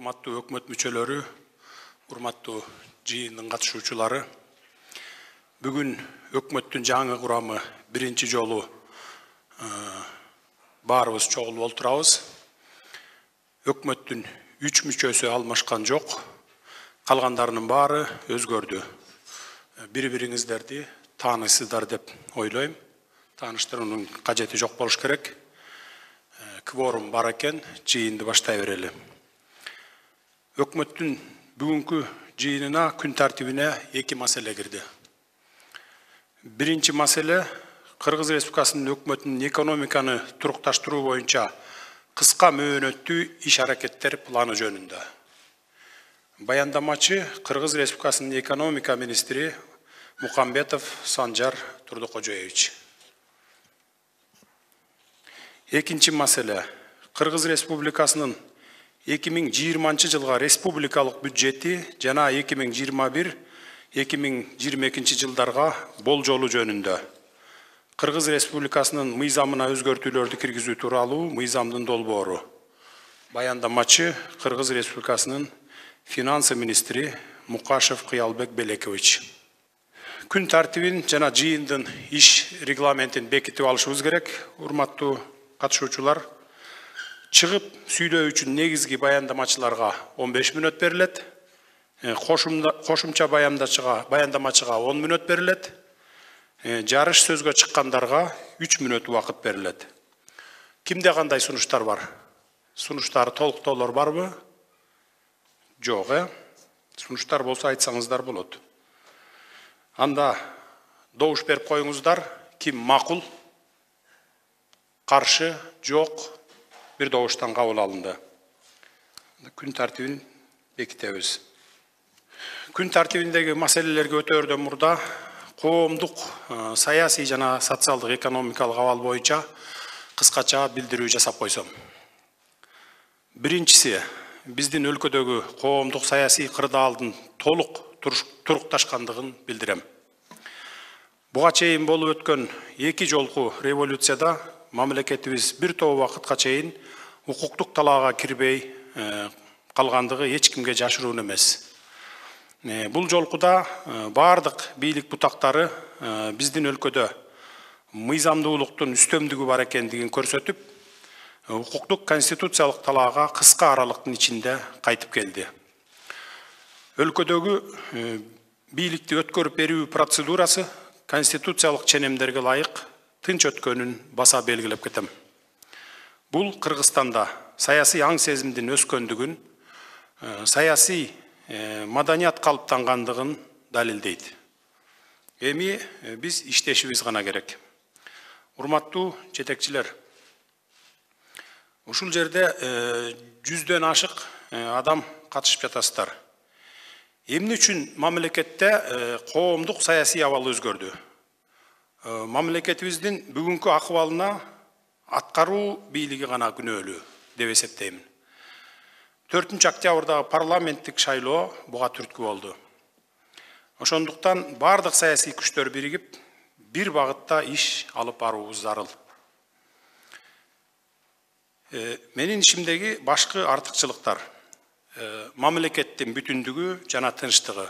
Урматтуу өкмөт мүчөлөрү, урматтуу жыйындын катышуучулары, бүгүн өкмөттүн жаңы курамы биринчи жолу баарыбыз чогулуп олтурабыз. Өкмөттүн 3 мүчөсү алмашкан жок, калгандарынын баары өзгөрдү. Бири-бириңиздерди таанысыздар деп ойлойм. Тааныштыруунун кажети жок болуш керек. Кворум бар экен, жыйынды баштай берели. Өкмөттүн бүгүнкү жыйынына күн тартибине 2 маселе кирди. Биринчи маселе Кыргыз Республикасынын өкмөтүнүн экономиканы турукташтыруу боюнча кыска мөөнөттүү иш-аракеттер планы жөнүндө. Баяндамачы Кыргыз Республикасынын экономика министри Мукамбетов Санжар Турдукожоевич. Экинчи маселе Кыргыз Республикасынын 2020 жылга республикалык бюджети жана 2021-2022 жылдарга болжолу жөнүндө. Кыргыз Республикасынын мыйзамына өзгөртүүлөрдү киргизүү тууралуу мыйзамдын долбоору. Баяндамачы Кыргыз Республикасынын финансы министри Мукашев Кыялбек Белекович. Күн тартибин жана жыйындын иш регламентин бекитип алышыбыз керек. Урматтуу катышуучулар, чыгып сүйлөө үчүн негизги баяндамачыларга 15 мүнөт берилет. Кошумча баяндамачыга 10 мүнөт берилет. Жарыш сөзгө чыккандарга 3 мүнөт убакыт берилет. Кимде кандай сунуштар бар? Сунуштар толуктоолор барбы? Жок, Сунуштар болсо айтсаңыздар болот. Анда добуш берип коюңуздар. Ким макул? Каршы? Жок. Bir добуштан кабыл алынды. Күн тартибин бекитебиз. Күн тартибиндеги маселелерге өтөөрдөн мурда коомдук саясий жана социалдык экономикалык абал боюнча кыскача билдирүү жасап койсом. Биринчиси, биздин өлкөдөгү коомдук саясий кырдаалдын толук турукташкандыгын билдирем. Буга чейин болуп өткөн 2 жолку революцияда мамлекетибиз бир топ убакытка чейин укуктук талаага кирбей калгандыгы эч кимге жашыруун эмес. Бул жолкуда бардык бийлик бутактары биздин өлкөдө мыйзамдуулуктун үстөмдүгү бар экендигин көрсөтүп, укуктук конституциялык талаага кыска аралыктын ичинде кайтып келди. Өлкөдөгү бийликти өткөрүп берүү процедурасы конституциялык ченемдерге ылайык тынч өткөнүн баса белгилеп кетем. Бул Кыргызстанда саясий аң сезимдин өскөндүгүн, саясий маданият калыптангандыгын далилдейт. Эми биз иштешибиз гана керек. Урматтуу жетекчилер, ушул жерде 100дөн ашык адам катышып жатасыздар. Эмне үчүн мамлекетте коомдук саясий абал өзгөрдү? Мамлекетибиздин бүгүнкү акыбалына аткаруу бийлиги гана күнөөлүү деп эсептейм. 4 октябрдагы парламенттик шайлоо буга түрткү болду. Ошондуктан бардык саясий күчтөр биригип, бир багытта иш алып баруубуз зарыл. Менин ишимдеги башкы артыкчылыктар: мамлекеттин бүтүндүгү жана тынчтыгы,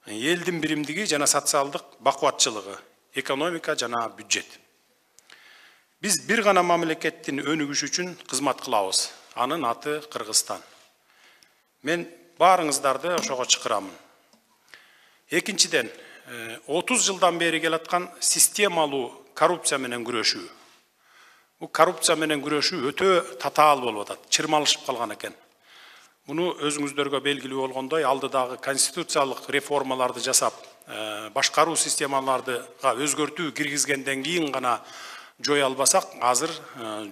элдин биримдиги жана социалдык бакубатчылыгы, экономика жана бюджет. Биз бир гана мамлекеттин өнүгүшү үчүн кызмат кылабыз. Анын аты Кыргызстан. Мен баарыңыздарды ошого чакырамын. Экинчиден, 30 жылдан бери келаткан системалуу коррупция менен күрөшүү. Бул коррупция менен күрөшүү өтө татаал болуп атат, чырмалышып калган экен. Муну өзүңүздөргө белгилүү болгондой, алдыдагы конституциялык реформаларды жасап, башкаруу системалардыга өзгөртүү киргизгенден кийин гана жой албасак, азыр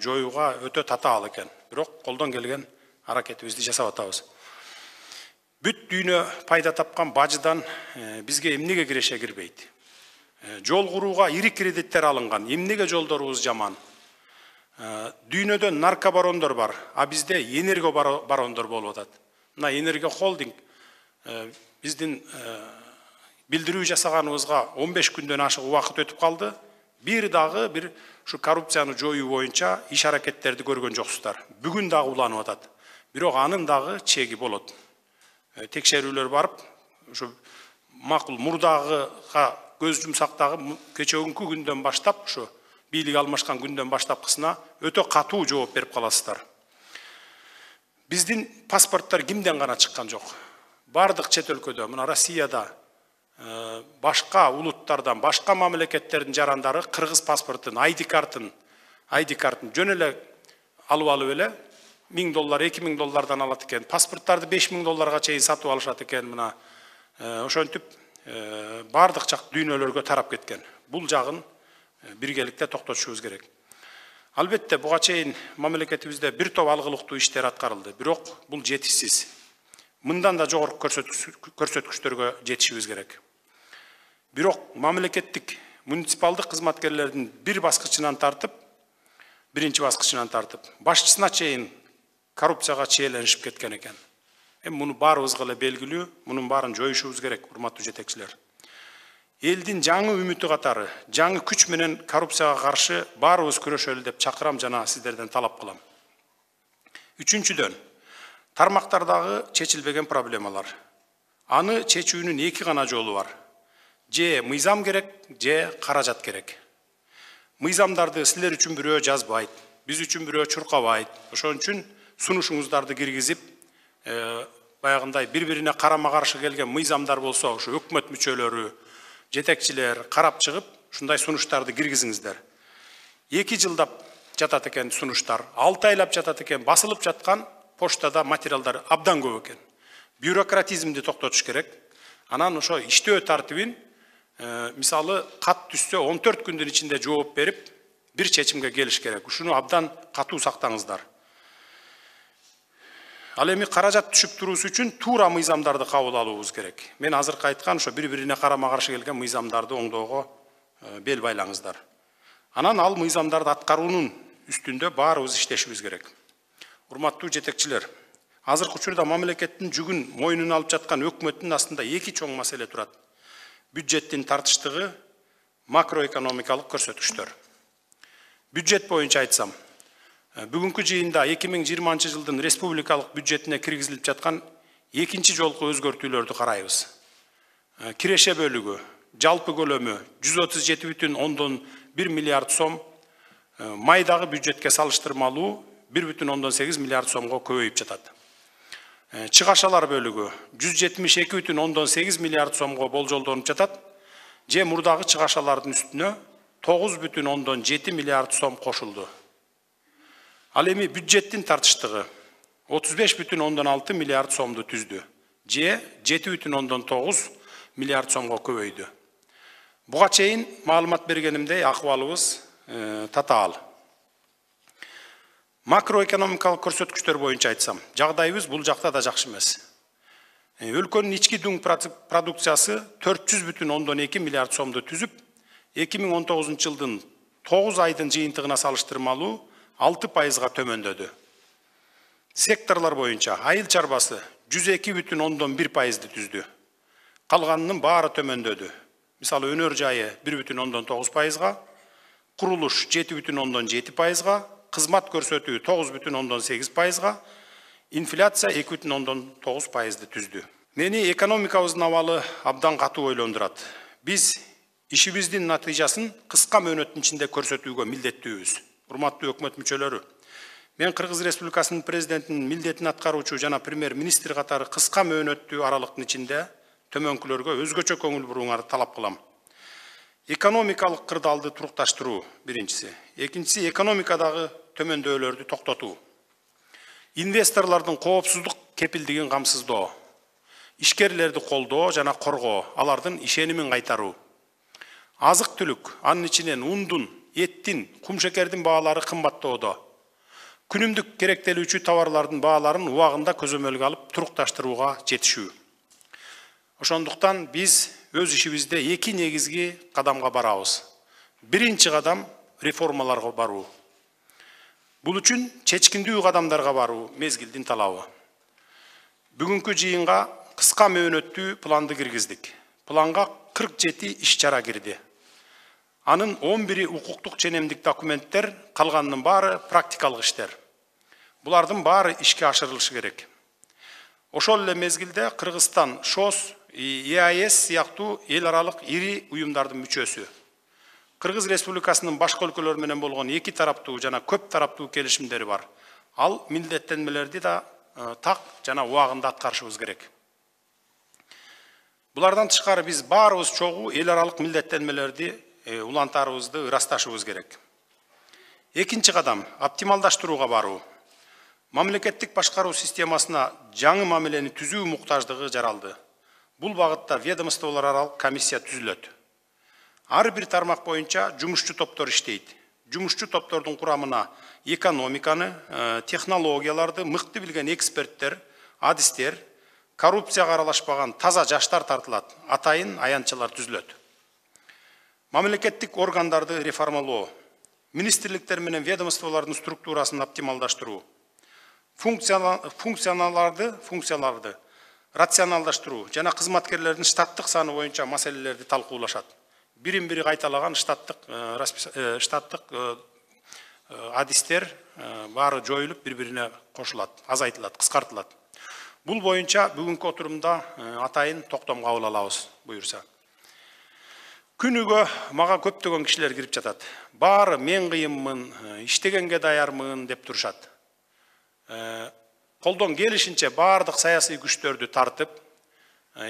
жоюуга өтө татаал экен. Бирок колдон келген аракетибизди жасап атабыз. Бүт дүйнө пайда тапкан бажыдан бизге эмнеге киреше кирбейт? Жол курууга ири кредиттер алынган. Эмнеге жолдорубуз жаман? Дүйнөдө наркобарондор бар, а бизде энергобарондор болуп атат. Мына Энерго холдинг биздин билдирүү жасаганыбызга 15 күндөн ашык убакыт өтүп калды. Бир дагы бир ушу коррупцияны жоюу боюнча иш аракеттерди көргөн жоксуздар. Бүгүн дагы уланып атат. Бирок анын дагы чеги болот. Текшерүүлөр барып, ошо макул мурдагыга көз жумсактагы кечөгүнкү күндөн баштап, ошо бийлик алмашкан күндөн баштапкысына өтө катуу жооп берип каласыздар. Биздин паспорттор кимден гана чыккан жок. Бардык чет өлкөдө, мына Россияда, башка улуттардан, башка мамлекеттердин жарандары кыргыз паспортун, ID картын жөн эле алып эле $1000, $2000 алат экен. Паспорттарды $5000 чейин сатып алышат экен. Мына ошентип бардык жак дүйнөлөргө тарап кеткен. Бул жагын биргеликте токтотушубуз керек. Албетте буга чейин мамлекетибизде бир топ алгылыктуу иштер аткарылды. Бирок бул жетишсиз. Мындан да жогорку көрсөткүчтөргө жетишибиз керек. Бирок мамлекеттик муниципалдык кызматкерлердин биринчи баскычынан тартып, башчысына чейин коррупцияга чиеленишип кеткен экен. Муну баарыбызга эле белгилүү, мунун баарын жоюшубуз керек, урматтуу жетекчилер. Элдин жаңы үмүтү катары, жаңы күч менен коррупцияга каршы баарыбыз күрөшөлү деп чакырам жана сиздерден талап кылам. Үчүнчүдөн, тармактардагы чечилбеген проблемалар. Аны чечүүнүн эки гана жолу бар. Же мыйзам керек, же каражат керек. Мыйзамдарды силер үчүн бирөө жазбайт, биз үчүн бирөө чуркабайт. Ошон үчүн сунушуңуздарды киргизип, баягындай бири-бирине карама-каршы келген мыйзамдар болсо, ошо өкмөт мүчөлөрү, жетекчилер карап чыгып, ушундай сунуштарды киргизиңиздер. 2 жылдап жатат экен сунуштар, 6 айлап жатат экен, басылып жаткан поштада материалдар абдан көп экен. Бюрократизмди токтотуш керек. Анан ошо иштөө тартибин, мисалы кат түшсө 14 күндүн ичинде жооп берип, бир чечимге келиш керек. Ушуну абдан катуу сактаңыздар. Ал эми каражат түшүп туруусу үчүн туура мыйзамдарды кабыл алуубуз керек. Мен азыркы айткан ошо бири-бирине карама-каршы келген мыйзамдарды оңдоого бел байлаңыздар. Анан ал мыйзамдарды аткаруунун үстүндө баарыбыз иштешибиз керек. Урматтуу жетекчилер, азыркы учурда мамлекеттин жүгүн мойнуна алып жаткан өкмөттүн астында эки чоң маселе турат. Бюджеттин тартыштыгы, макроэкономикалык көрсөткүчтөр. Бюджет боюнча айтсам, бүгүнкү жыйында 2020 жылдын республикалык бюджетине киргизилип жаткан экинчи жолку өзгөртүүлөрдү карайбыз. Киреше бөлүгү, жалпы көлөмү 137,1 миллиард сом, майдагы бюджетке салыштырмалуу 1,8 миллиард сомго көбөйүп жатат. Чыгашалар бөлүгү 172,8 миллиард сомго болжолдонуп жатат, же мурдагы чыгашалардын үстүнө 9,7 миллиард сом кошулду. Ал эми бюджеттин тартыштыгы 35,6 миллиард сомду түздү, же 7,9 миллиард сомго көбөйдү. Буга чейин маалымат бергенимдей акыбалыбыз татаал. Макроэкономикалык көрсөткүчтөр боюнча айтсам, жагдайыбыз бул жакта да жакшы эмес. Өлкөнүн ички дуң продукциясы 400,2 миллиард сомду түзүп, 2019 жылдын 9 айдын жыйынтыгына салыштырмалуу 6%га төмөндөдү. Секторлор боюнча айыл чарбасы 102,1%ды түздү. Калганынын баары төмөндөдү. Мисалы өнөр жайы 1,9%га, курулуш 7,7%га, кызмат көрсөтүү 9,8%га, инфляция 2,9%ды түздү. Мени экономикабыздын абалы абдан катуу ойлондурат. Биз ишибиздин натыйжасын кыска мөөнөттүн ичинде көрсөтүүгө милдеттүүбүз. Урматтуу өкмөт мүчөлөрү, мен Кыргыз Республикасынын президентинин милдетин аткаруучу жана премьер-министр катары кыска мөөнөттүү аралыктын ичинде төмөнкүлөргө өзгөчө көңүл бурууңарды талап кылам. Экономикалык кырдаалды турукташтыруу биринчиси. Экинчиси экономикадагы төмөндөөлөрдү токтотуу. Инвесторлордун коопсуздук кепилдигин камсыздоо. Ишкерлерди колдоо жана коргоо, алардын ишенимин кайтаруу. Азык-түлүк, анын ичинен ундун, эттин, кумшекердин баалары кымбаттоодо. Күнүмдүк керектелүүчү товарлардын бааларын убагында көзөмөлгө алып турукташтырууга жетишүү. Ошондуктан биз өз ишибизде эки негизги кадамга барабыз. Биринчи кадам реформаларга баруу. Бул үчүн чечкиндүү кадамдарга баруу мезгилдин талабы. Бүгүнкү жыйынга кыска мөөнөттүү планды киргиздик. Планга 47 иш-чара кирди. Анын 11-и укуктук ченемдик документтер, калганынын баары практикалык иштер. Булардын баары ишке ашырылышы керек. Ошол эле мезгилде Кыргызстан ШОС, ЕАЭС сыяктуу эл аралык ири уюмдардын мүчөсү. Кыргыз Республикасынын башка өлкөлөр менен болгон эки тараптуу жана көп тараптуу келишимдери бар. Ал милдеттенмелерди да так жана убагында аткарышыбыз керек. Булардан тышкары биз баарыбыз чогуу эл аралык милдеттенмелерди улантарыбызды ырасташыбыз керек. Экинчи кадам оптималдаштырууга баруу. Мамлекеттик башкаруу системасына жаңы мамилени түзүү муктаждыгы жаралды. Бул багытта ведомстволор аралык комиссия түзүлөт. Ар бир тармак боюнча жумушчу топтор иштейт. Жумушчу топтордун курамына экономиканы, технологияларды мыкты билген эксперттер, адистер, коррупцияга аралашпаган таза жаштар тартылат, атайын аянтчылар түзүлөт. Мамлекеттик органдарды реформалоо, министрликтер менен ведомстволордун структурасын оптималдаштыруу, функцияларды рационалдаштыруу жана кызматкерлердин штаттык саны боюнча маселелерди талкуулашат. Бирин-бири кайталаган штаттык адистер баары жоюлуп, бири-бирине кошулат, азайтылат, кыскартылат. Бул боюнча бүгүнкү отурумда атайын токтом кабыл алабыз, буюрса. Күнүгө мага көптөгөн кишилер кирип жатат. Баары мен кыйынмын, иштегенге даярмын деп турушат. Колдон келишинче баардык саясий күчтөрдү тартып,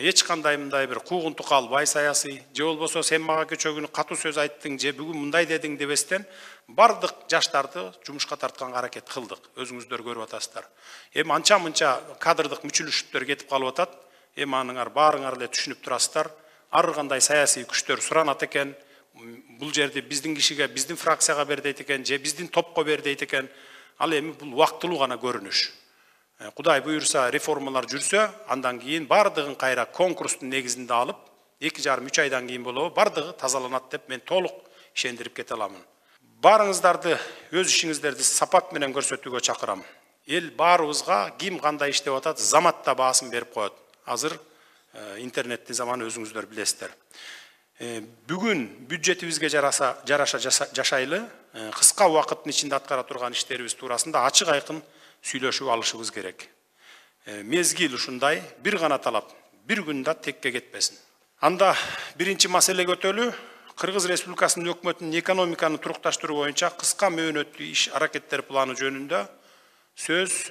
эч кандай мындай бир куугунтук албай саясий, же болбосо сен мага кечээ күнү катуу сөз айттың, же бүгүн мындай дедиң дебестен бардык жаштарды жумушка тартканга аракет кылдык. Өзүңүздөр көрүп атасыздар. Эми анча-мынча кадрдык мүчүлүштөр кетип калып атат. Эми аныңар баарыңар эле түшүнүп турасыздар. Ар кандай саясий күчтөр суранат экен. Бул жерди биздин кишиге, биздин фракцияга бер дейт экен, же биздин топко бер дейт экен. Ал эми бул убактылуу гана көрүнүш. Кудай буюрса реформалар жүрсө, андан кийин бардыгын кайра конкурстун негизинде алып, 2,5-3 айдан кийин болобу бардыгы тазаланат деп мен толук ишендирип кете аламын. Баарыңыздарды өз ишиңиздерди сапат менен көрсөтүүгө чакырам. Эл баарыбызга ким кандай иштеп атат, заматта баасын берип коет. Азыр интернеттин заманы өзүңүздөр билесиздер. Бүгүн бюджетибизге жараша жашайлы, кыска убакыттын ичинде аткара турган иштерибиз туурасында ачык айкын сүйлөшүп алышыбыз керек. Мезгил ушундай, бир гана талап, бир күн да текке кетпесин. Анда биринчи маселе көтөлүү, Кыргыз Республикасынын өкмөтүнүн экономиканы турукташтыруу боюнча кыска мөөнөттүү иш аракеттер планы жөнүндө сөз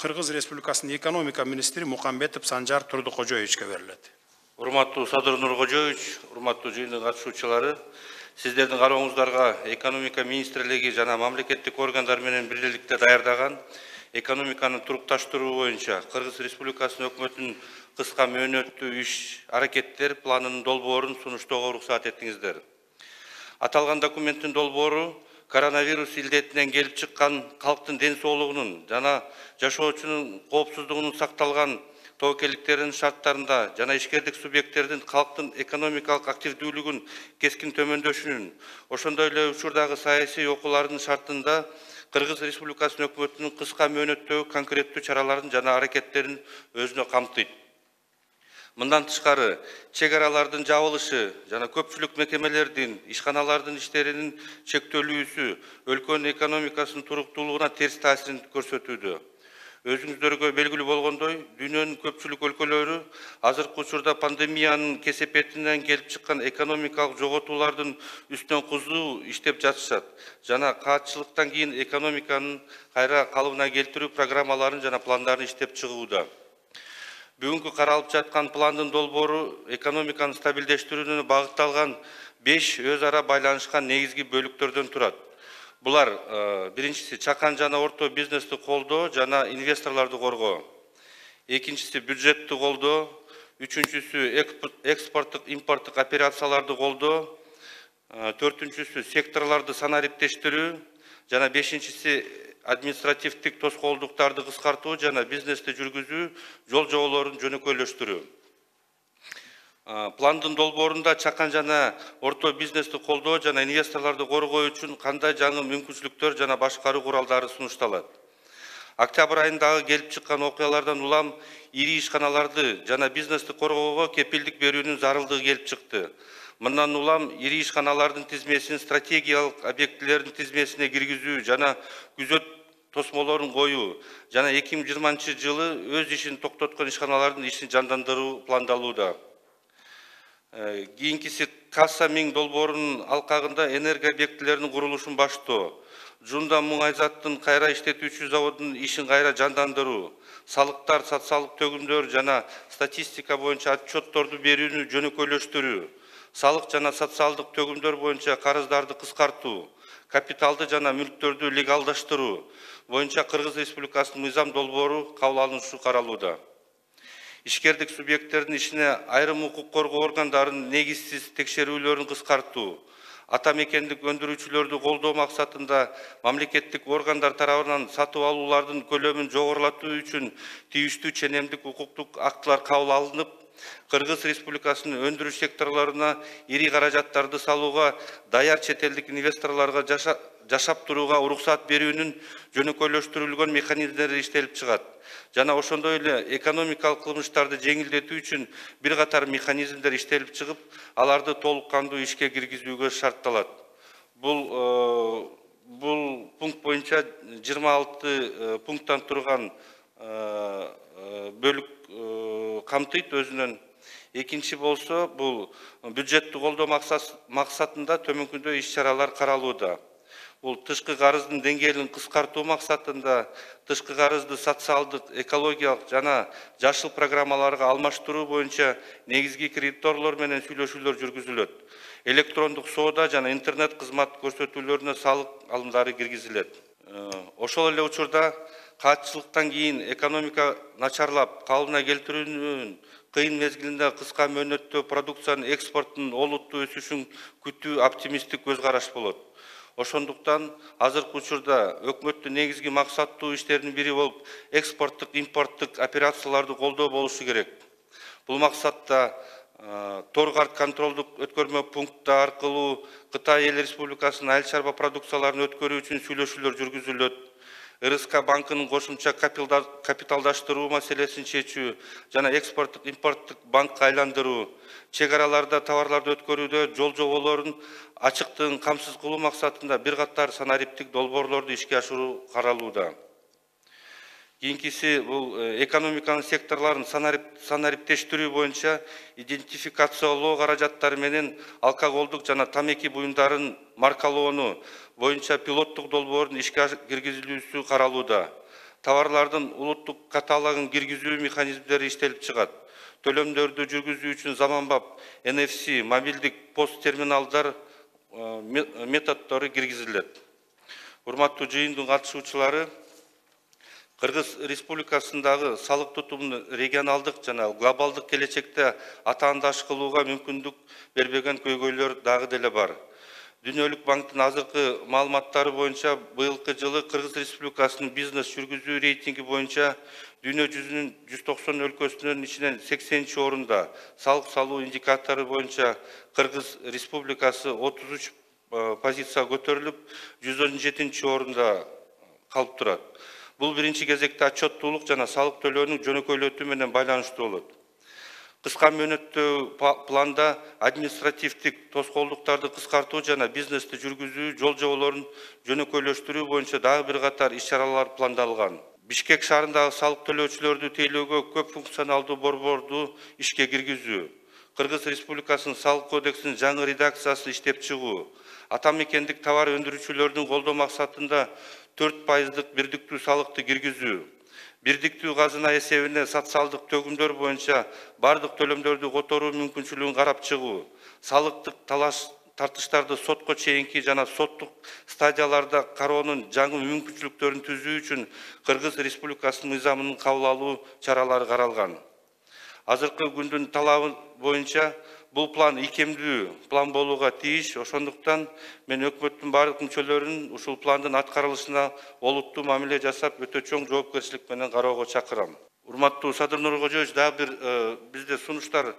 Кыргыз Республикасынын экономика министри Мукамбетов Санжар Турдукожоевичке берилет. Урматтуу Садыр Нуркожоевич, урматтуу жыйындын катышуучулары, сиздердин карооңуздарга экономика министрлиги жана мамлекеттик органдар менен бирдикте даярдаган экономиканы турукташтыруу боюнча Кыргыз Республикасынын өкмөтүнүн кыска мөөнөттүү иш аракеттер планынын долбоорун сунуштоого уруксат этиңиздер. Аталган документтин долбоору коронавирус илдетинен келип чыккан калктын ден соолугунун жана жашоочунун коопсуздугунун сакталган тобокелдиктердин шарттарында жана ишкердик субъекттердин калктын экономикалык активдүүлүгүн кескин төмөндөшүнүн, ошондой эле учурдагы саясий окуулардын шартында Кыргыз Республикасынын өкмөтүнүн кыска мөөнөттөгү конкреттүү чараларын жана аракеттерин өзүнө камтыйт. Мындан тышкары, чек аралардын жабылышы жана көпчүлүк мекемелердин, ишканалардын иштеринин чектөлүүсү өлкөнүн экономикасынын туруктуулугуна терс таасирин көрсөтүүдө. Өзүңүздөргө белгилүү болгондой, дүйнөнүн көпчүлүк өлкөлөрү азыркы учурда пандемиянын кесепетинен келип чыккан экономикалык жоготуулардын үстүнөн кызуу иштеп жатышат жана каатчылыктан кийин экономиканын кайра калыбына келтирүү программаларын жана пландарын иштеп чыгууда. Бүгүнкү каралып жаткан пландын долбоору экономиканы стабилдештирүүнү багытталган 5 өз ара байланышкан негизги бөлүктөрдөн турат. Булар биринчиси чакан жана орто бизнести колдоо жана инвесторлорду коргоо. Экинчиси бюджетти колдоо, үчүнчүсү экспорттук импорттук операцияларды колдоо, төртүнчүсү секторлорду санариптештирүү жана бешинчиси административдик тоскоолдуктарды кыскартуу жана бизнести жүргүзүү жол жоболорун жөнөкөйлөштүрүү. Пландын долбоорунда чакан жана орто бизнести колдоо жана инвесторлорду коргоо үчүн кандай жаңы мүмкүнчүлүктөр жана башкаруу куралдары сунушталат. Октябрь айындагы келип чыккан окуялардан улам ири ишканаларды жана бизнести коргоого кепилдик берүүнүн зарылдыгы келип чыкты. Мындан улам ири ишканалардын тизмесин стратегиялык объектилердин тизмесине киргизүү жана күзөт тосмолорун коюу жана 2020 жылы өз ишин токтоткон ишканалардын ишин жандандыруу пландалууда. Кийинкиси касса 1000 долбоорунун алкагында энергия объектилеринин курулушун баштоо, Жунда Муңайзаттын кайра иштетүүчү заводунун ишин кайра жандандыруу, салыктар, социалдык төгүмдөр жана статистика боюнча отчетторду берүүнү жөнөкөйлөштүрүү, салык жана социалдык төгүмдөр боюнча карыздарды кыскартуу, капиталды жана мүлктөрдү легалдаштыруу боюнча Кыргыз Республикасынын мыйзам долбоору кабыл алынышы каралууда. Ишкердик субъекттердин ишине айрым укук коргоо органдарынын негизсиз текшерүүлөрүн кыскартуу, ата мекендик өндүрүүчүлөрдү колдоо максатында мамлекеттик органдар тарабынан сатып алуулардын көлөмүн жогорулатуу үчүн тийиштүү ченемдик укуктук актылар кабыл алынып, Кыргыз Республикасынын өндүрүш секторлоруна ири каражаттарды салууга даяр чет элдик инвесторлорго жашап турууга уруксат берүүнүн жөнөкөйлөштүрүлгөн механизмдери иштелип чыгат. Жана ошондой эле экономикалык кылмыштарды жеңилдетүү үчүн бир катар механизмдер иштелип чыгып, аларды толук кандуу ишке киргизүүгө шартталат. Бул пункт боюнча 26 пункттан турган бөлүк камтыйт өзүнөн. Экинчи болсо, бул бюджеттик колдоо максатында төмөнкүндөй иш-чаралар каралууда. Бул тышкы карыздын деңгээлин кыскартуу максатында тышкы карызды социалдык, экологиялык жана жашыл программаларга алмаштыруу боюнча негизги кредиторлор менен сүйлөшүүлөр жүргүзүлөт. Электрондук соода жана интернет кызмат көрсөтүүлөрүнө салык алымдары киргизилет. Ошол эле учурда каатчылыктан кийин экономика начарлап, калыбына келтирүүнүн кыйын мезгилинде кыска мөөнөттө продукциянын экспортунун олуттуу өсүшүн күтүү оптимисттик көз караш болот. Ошондуктан азыркы учурда өкмөттүн негизги максаттуу иштеринин бири болуп экспорттук, импорттук операцияларды колдоо болушу керек. Бул максатта Торгард контролдук өткөрмө пункты аркылуу Кытай Эл Республикасынын айыл чарба продукцияларын өткөрүү үчүн сүйлөшүүлөр жүргүзүлөт. РСК банкынын кошумча капиталдаштыруу маселесин чечүү жана экспорттук, импорттук банкка айландыруу, чек араларда товарларды өткөрүүдө жол жоболорун ачыктыгын камсыз кылуу максатында бир катар санариптик долбоорлорду ишке ашыруу каралууда. Кийинкиси бул экономиканын секторлорун санариптештирүү боюнча идентификациялоо каражаттары менен алкоголдук жана тамеки буюмдарын маркалоону боюнча пилоттук долбоордун ишке киргизилүүсү каралууда. Товарлардын улуттук каталогун киргизүү механизмдери иштелип чыгат. Төлөмдөрдү жүргүзүү үчүн заманбап NFC, мобилдик пост терминалдар методдору киргизилет. Урматтуу жыйындын катышуучулары, Кыргыз Республикасындагы салык тутумун регионалдык жана глобалдык келечекте атаандаш кылууга мүмкүндүк бербеген көйгөйлөр дагы деле бар. Дүйнөлүк банктын азыркы маалыматтары боюнча быйылкы жылы Кыргыз Республикасынын бизнес жүргүзүү рейтинги боюнча дүйнө жүзүнүн 190 өлкөсүнүн ичинен 80-чи орунда, салык салуу индикатору боюнча Кыргыз Республикасы 33 позиция көтөрүлүп, 117-чи орунда калып турат. Бул биринчи кезекте отчеттуулук жана салык төлөөнүн жөнөкөйлөтүү менен байланыштуу болот. Кыска мөөнөттүү планда административдик тоскоолдуктарды кыскартуу жана бизнести жүргүзүү жол жоболорун жөнөкөйлөштүрүү боюнча дагы бир катар иш-чаралар пландалган. Бишкек шаарындагы салык төлөөчүлөрдү тейлөөгө көп функционалдуу борборду ишке киргизүү, Кыргыз Республикасынын салык кодексинин жаңы редакциясын иштеп чыгуу, ата мекендик товар өндүрүүчүлөрдүн колдоо максатында 4% бирдиктүү салыкты киргизүү, бирдиктүү казына эсебине социалдык төгүмдөр боюнча бардык төлөмдөрдү которуу мүмкүнчүлүгүн карап чыгуу, салыктык тартыштарды сотко чейинки жана соттук стадияларда кароонун жаңы мүмкүнчүлүктөрүн түзүү үчүн Кыргыз Республикасынын мыйзамын кабыл алуу чаралары каралган. Азыркы күндүн талабы боюнча бул план ийкемдүү план болууга тийиш. Ошондуктан мен өкмөттүн бардык мүчөлөрүн ушул пландын аткарылышына олуттуу мамиле жасап, өтө чоң жоопкерчилик менен кароого чакырам. Урматтуу Садыр Нуркожоевич, дагы бир бизде сунуштар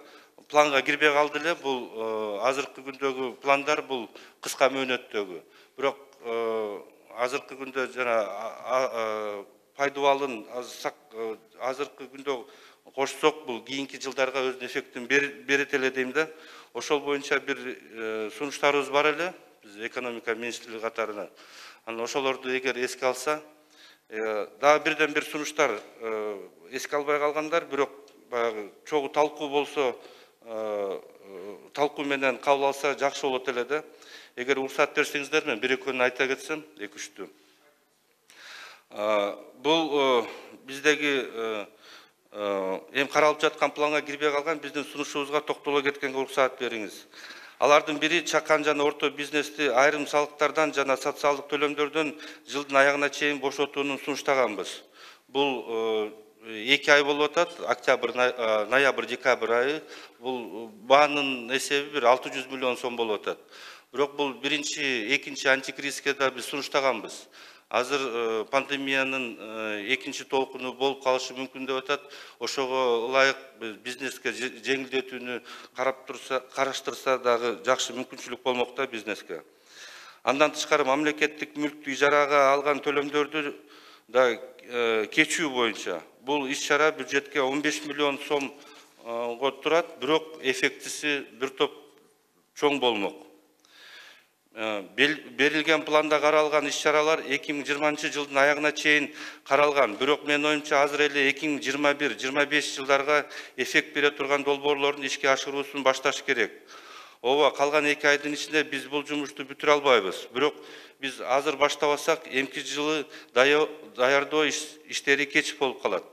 планга кирбей калды эле. Бул азыркы күндөгү пландар бул кыска мөөнөттөгү. Бирок азыркы күндө жана пайдубалын азыркы күндө кошсок, бул кийинки жылдарга өз эффектин берет эле дейм да. Ошол боюнча бир сунуштарыбыз бар эле биз экономика министрлиги катарынан. Анан ошолорду эгер эске алса, Daha birden bir sunуштар эске албай калгандар, бирок баягы чогуу талкуу болсо, талкуу менен кабыл алса жакшы болот эле да. Эгер уруксат берсеңиздер, мен бир экөөнү айта кетсем, 2-3тү. Бул биздеги эми каралып жаткан планга кирбей калган биздин сунушубузга токтоло кеткенге уруксат бериңиз. Алардын бири чакан жана орто бизнести айрым салыктардан жана социалдык төлөмдөрдөн жылдын аягына чейин бошотууну сунуштаганбыз. Бул 2 ай болуп атат, октябрь, ноябрь, декабрь айы. Бул баанын эсеби бир 600 миллион сом болуп атат. Бирок бул биринчи, экинчи антикризиске да биз сунуштаганбыз. Азыр пандемиянын экинчи толкуну болуп калышы мүмкүн деп атат. Ошого ылайык бизнеске жеңилдетүүнү караштырса дагы жакшы мүмкүнчүлүк болмок да бизнеске. Андан тышкары мамлекеттик мүлктү ижарага алган төлөмдөрдү да кечүү боюнча бул иш-чара бюджетке 15 миллион сомго турат, бирок эффектиси бир топ чоң болмок. Берилген планда каралган иш-чаралар 2020 жылдын аягына чейин каралган. Бирок менин оюмча азыр эле 2021-25 жылдарга эффект бере турган долбоорлордун ишке ашыруусун башташ керек. Ооба, калган 2 айдын ичинде биз бул жумушту бүтүрө албайбыз. Бирок биз азыр баштабасак, эмки жылы даярдоо иштери кеч болуп калат.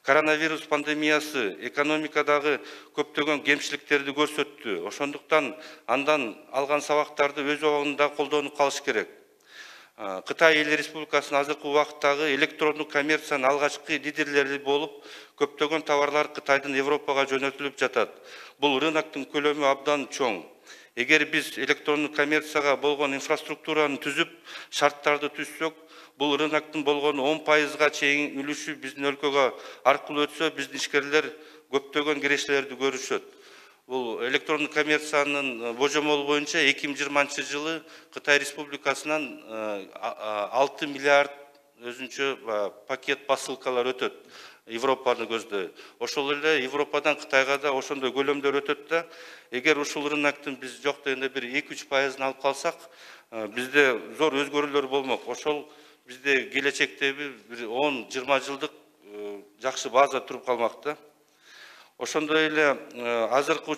Коронавирус пандемиясы экономикадагы көптөгөн кемчиликтерди көрсөттү. Ошондуктан андан алган сабактарды өз убагында колдонуп калыш керек. Кытай Эл Республикасынын азыркы убакыттагы электрондук коммерциянын алгачкы лидерлери болуп, көптөгөн товарлар Кытайдын Европага жөнөтүлүп жатат. Бул рыноктун көлөмү абдан чоң. Эгер биз электрондук коммерцияга болгон инфраструктураны түзүп, шарттарды түзсөк, бул рыноктун болгону 10%га чейин үлүшү биздин өлкөгө аркылуу өтсө, биздин ишкерлер көптөгөн кирешелерди көрүшөт. Бул электрондук коммерциянын божомолу боюнча 2020 жылы Кытай Республикасынан 6 миллиард өзүнчө пакет посылкалар өтөт. Европаны көздөй. Ошол эле Европадан Кытайга да ошондой көлөмдөр өтөт да. Эгер ушул рыноктун биз жок дегенде бир 2-3%ын алып калсак, бизде зор өзгөрүүлөр болмок. Ошол бизде келечекте бир 10-20 жылдык жакшы база туруп калмак да. Ошондой эле азыркы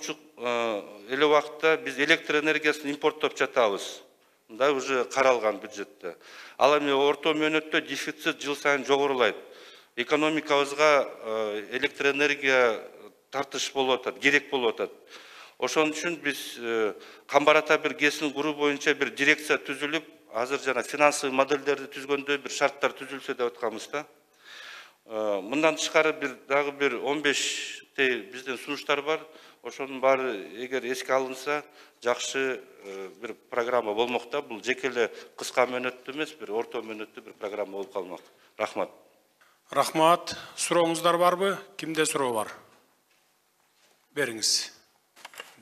эле убакытта биз электр энергиясын импорттоп жатабыз. Мында уже каралган бюджетте. Ал эми орто мөөнөттө дефицит жыл сайын жогорулайт. Экономикабызга электр энергия тартыш болуп атат, керек болуп атат. Ошон үчүн биз камбарата бир кесин куруу боюнча бир дирекция түзүлүп, азыр жана финансовый модельдерди түзгөндө бир шарттар түзүлсө деп атканбыз да. Мындан тышкары дагы бир 15 биздин сунуштар бар. Ошонун баары эгер эске алынса, жакшы бир программа болмок да. Бул жеке эле кыска мөөнөттүү эмес, бир орто мөөнөттүү бир программа болуп калмак. Рахмат. Рахмат. Сурооңуздар барбы? Кимде суроо бар? Бериңиз.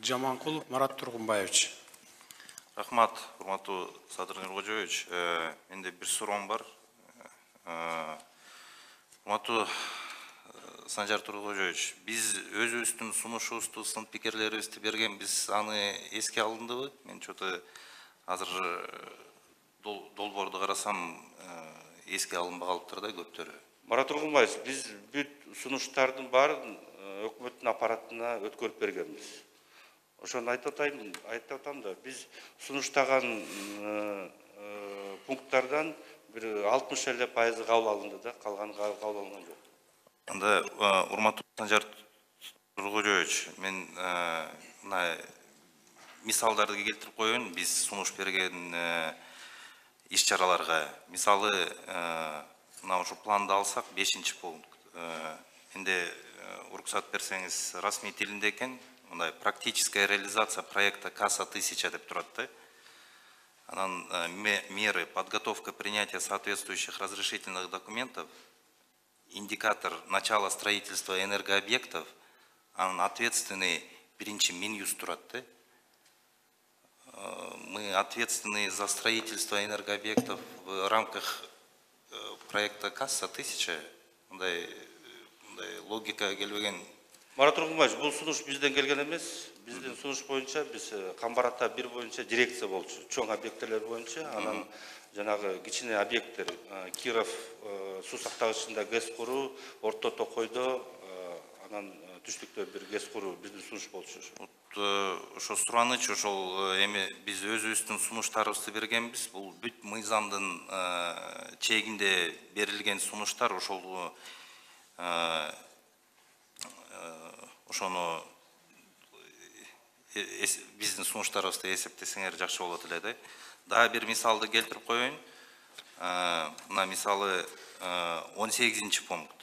Жаманкулов Марат Тургунбаевич. Рахмат, урматтуу Садыр Нуркожоевич. Менде бир суроом бар. Урматтуу Санжар Тургунбаевич, биз өзүбүздүн сунушубузду, сын пикирлерибизди бергенбиз, аны эске алындыбы? Мен чото азыр долбоорду карасам эске алынбай калыптыр да көптөрү. Марат Тургунбаевич, биз бүт сунуштардын баарын өкмөттүн аппаратына өткөрүп бергенбиз. Ошону айтып атам да, биз сунуштаган пункттардан бир 60% кабыл алынды да, калганы кабыл алынган жок. Анда урматтуу Санжар Тургунбаевич, мен мына мисалдарды келтирип коеюн. Биз сунуш берген иш-чараларга, мисалы, мына ушу планды алсак, 5-пункт. Энди уруксат берсеңиз, расмий тилинде экен. Мындай практическая реализация проекта КАСА 1000 деп турат да. Анан меры подготовка принятия соответствующих разрешительных документов, индикатор начала строительства энергообъектов, анан ответственный биринчи Минюст турат да. Мы ответственны за строительство энергообъектов в рамках проекта КАСА 1000. Мындай логика келбеген Марат Тургунбаевич, бул сунуш бизден келген эмес. Биздин сунуш боюнча биз Камбар-Ата 1 боюнча дирекция болчу. Чоң объекттер боюнча, анан жанагы кичине объекттер Киров суу сактагычында ГЭС куруу, Орто Токойдо, анан түштүктө бир ГЭС куруу биздин сунуш болчу. Ошо Сураныч, ошол эми биз өзүбүздүн сунуштарыбызды бергенбиз. Бул бүт мыйзамдын чегинде берилген сунуштар, ошол ошону биздин сунуштарыбызды эсептесеңер жакшы болот эле да. Дагы бир мисалды келтирип коеюн. Мына мисалы 18 пункт.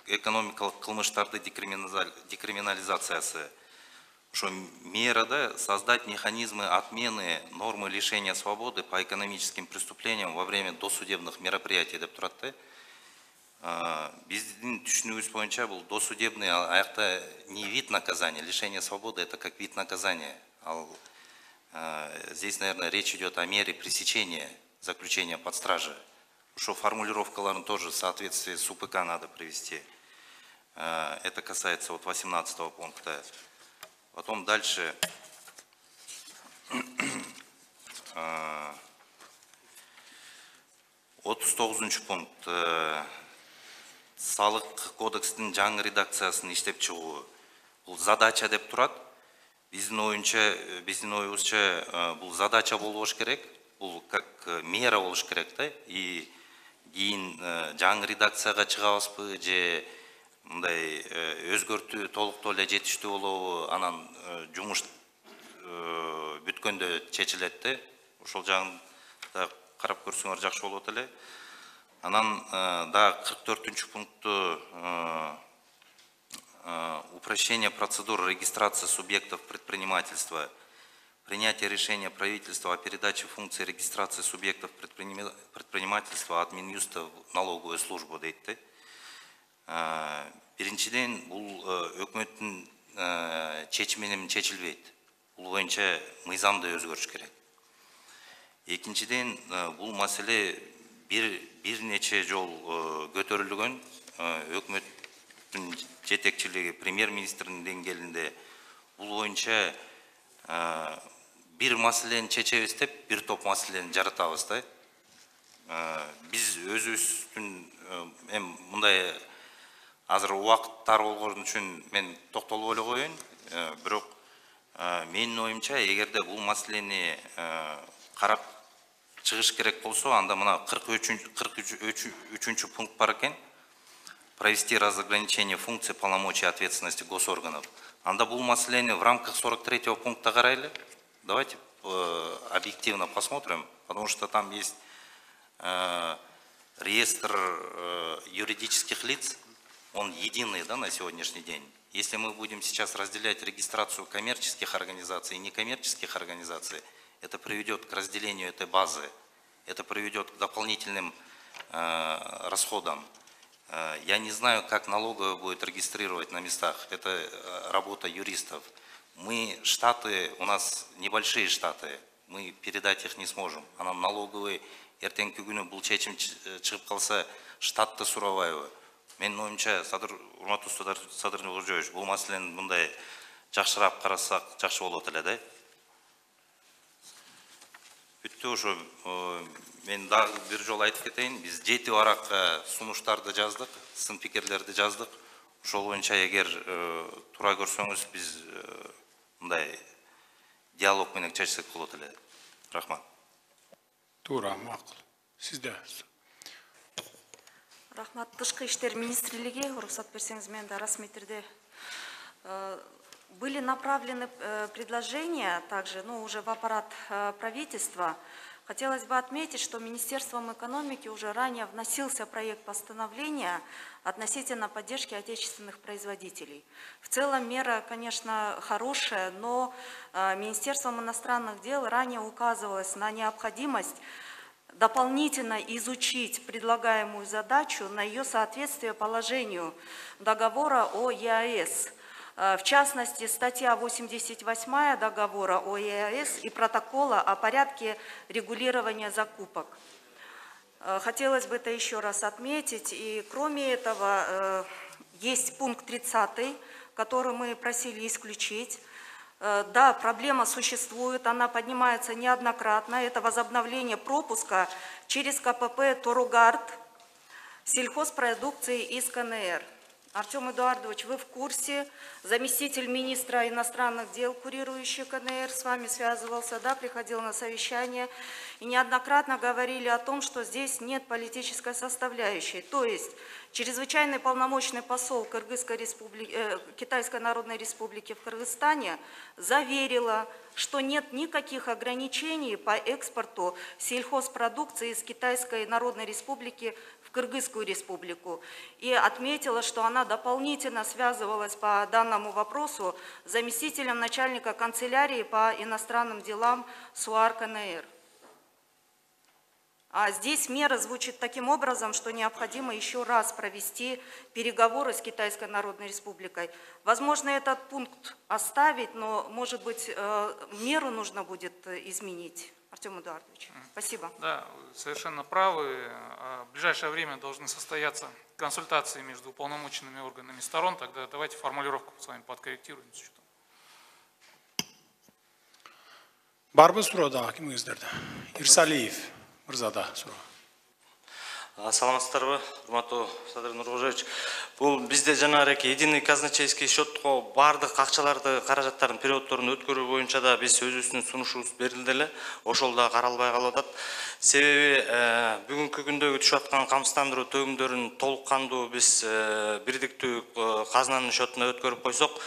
Экономикалык кылмыштарды декриминализациясы. Ошо мерада создать механизмы отмены нормы лишения свободы по экономическим преступлениям во время досудебных мероприятий деп турат да. Биздин түшүнүгүбүз боюнча бул досудебный, аякта не вид наказания, лишение свободы это как вид наказания. Здесь, наверное, речь идет о мере пресечения заключения под стражей. Ошо формулировкаларын тоже в соответствии с УПК надо привести. Это касается вот 18 пункта. Потом дальше. От 109 пункт. Салык кодекстин жаңы редакциясын иштеп чыгуу. Бул задача деп турат. Биздин оюбузча бул задача болуш керек. Бул как мера болуш керек да. И кийин жаңы редакцияга чыгабызбы же мындай өзгөртүү толуктуу эле жетиштүү болобу, анан жумуш бүткөндө чечилет да. Ошол жагын да карап көрсөңөр жакшы болот эле. Анан да 44 пункту упрощение процедур регистрации субъектов предпринимательства, принятие решения правительства о передаче функции регистрации субъектов предпринимательства от Минюста в налоговую службу дейт. Биринчиден, бул өкмөттүн чечими менен чечилбейт. Бул боюнча мыйзамды өзгөрүш керек. Экинчиден, бул маселе бир нече жол көтөрүлгөн. Өкмөттүн жетекчилиги, премьер-министрдин деңгээлинде бул боюнча бир маселени чечебиз деп, бир топ маселени жаратабыз да. Биз өзүбүздүн мындай азыр убакыт тар болгон үчүн мен токтолуп эле коеюн. Бирок менин оюмча, эгерде бул маселени карап чыгыш керек болсо, анда мына 43 пункт бар экен. Провести разграничение функций, полномочий и ответственности госорганов. Анда бул маселени в рамках 43 пункта карайлы. Давайте объективно посмотрим, потому что там есть реестр юридических лиц, он единый, да, на сегодняшний день. Если мы будем сейчас разделять регистрацию коммерческих организаций и некоммерческих организаций, это приведет к разделению этой базы, это приведет к дополнительным расходам. Я не знаю, как налоговая будет регистрировать на местах. Это работа юристов. Мы штаты, у нас небольшие штаты, мы передать их не сможем. А нам налоговый эртеңки күнү бул чечим чыгып калса, штатты сурабайбы. Менин оюмча, урматтуу Садыр Нуркожоевич, бул маселени мындай жакшыраак карасак жакшы болот эле да. Бүттү, ошо мен дагы бир жолу айтып кетейин. Биз 7 баракка сунуштарды жаздык, сын пикирлерди жаздык. Ошол боюнча эгер туура көрсөңүз, биз мындай диалог менен чечсек болот эле. Рахмат. Туура, макул. Сизде. Рахмат. Тышкы иштер министрлиги, уруксат берсеңиз, мен да расмий түрдө были направлены предложения также, уже в аппарат правительства. Хотелось бы отметить, что Министерством экономики уже ранее вносился проект постановления относительно поддержки отечественных производителей. В целом мера, конечно, хорошая, но Министерством иностранных дел ранее указывалось на необходимость дополнительно изучить предлагаемую задачу на ее соответствие положению договора о ЕАЭС. В частности, статья 88 договора о ЕАЭС и протокола о порядке регулирования закупок. Хотелось бы это еще раз отметить. И кроме этого, есть пункт 30, который мы просили исключить. Да, проблема существует, она поднимается неоднократно. Это возобновление пропуска через КПП Торугард сельхозпродукции из КНР. Артем Эдуардович, вы в курсе, заместитель министра иностранных дел, курирующий КНР, с вами связывался, да, приходил на совещание, и неоднократно говорили о том, что здесь нет политической составляющей. То есть чрезвычайный полномочный посол Китайской Народной Республики в Кыргызстане заверила, что нет никаких ограничений по экспорту сельхозпродукции из Китайской Народной Республики в Кыргызскую республику. И отметила, что она дополнительно связывалась по данному вопросу с заместителем начальника канцелярии по иностранным делам СУАР КНР. А здесь мера звучит таким образом, что необходимо еще раз провести переговоры с Китайской Народной Республикой. Возможно, этот пункт оставить, но, может быть, меру нужно будет изменить. Артем Эдуардович, спасибо. Да, вы совершенно правы. В ближайшее время должны состояться консультации между уполномоченными органами сторон. Тогда давайте формулировку с вами подкорректируем. Барбы сурада киміңіздерді? Ирсалиев мырзада сурау. Саламатсыздарбы, урматтуу Садыр Нуркожоевич. Бул бизде жанагы единый казначейский счетко бардык акчаларды, каражаттардын периоддорун өткөрүү боюнча да биз өзүбүздүн сунушубуз берилди эле. Ошол да каралбай калып атат. Себеби бүгүнкү күндөгү түшүп аткан камсыздандыруу төгүмдөрүн толук кандуу биз бирдиктүү казынанын счетуна өткөрүп койсок,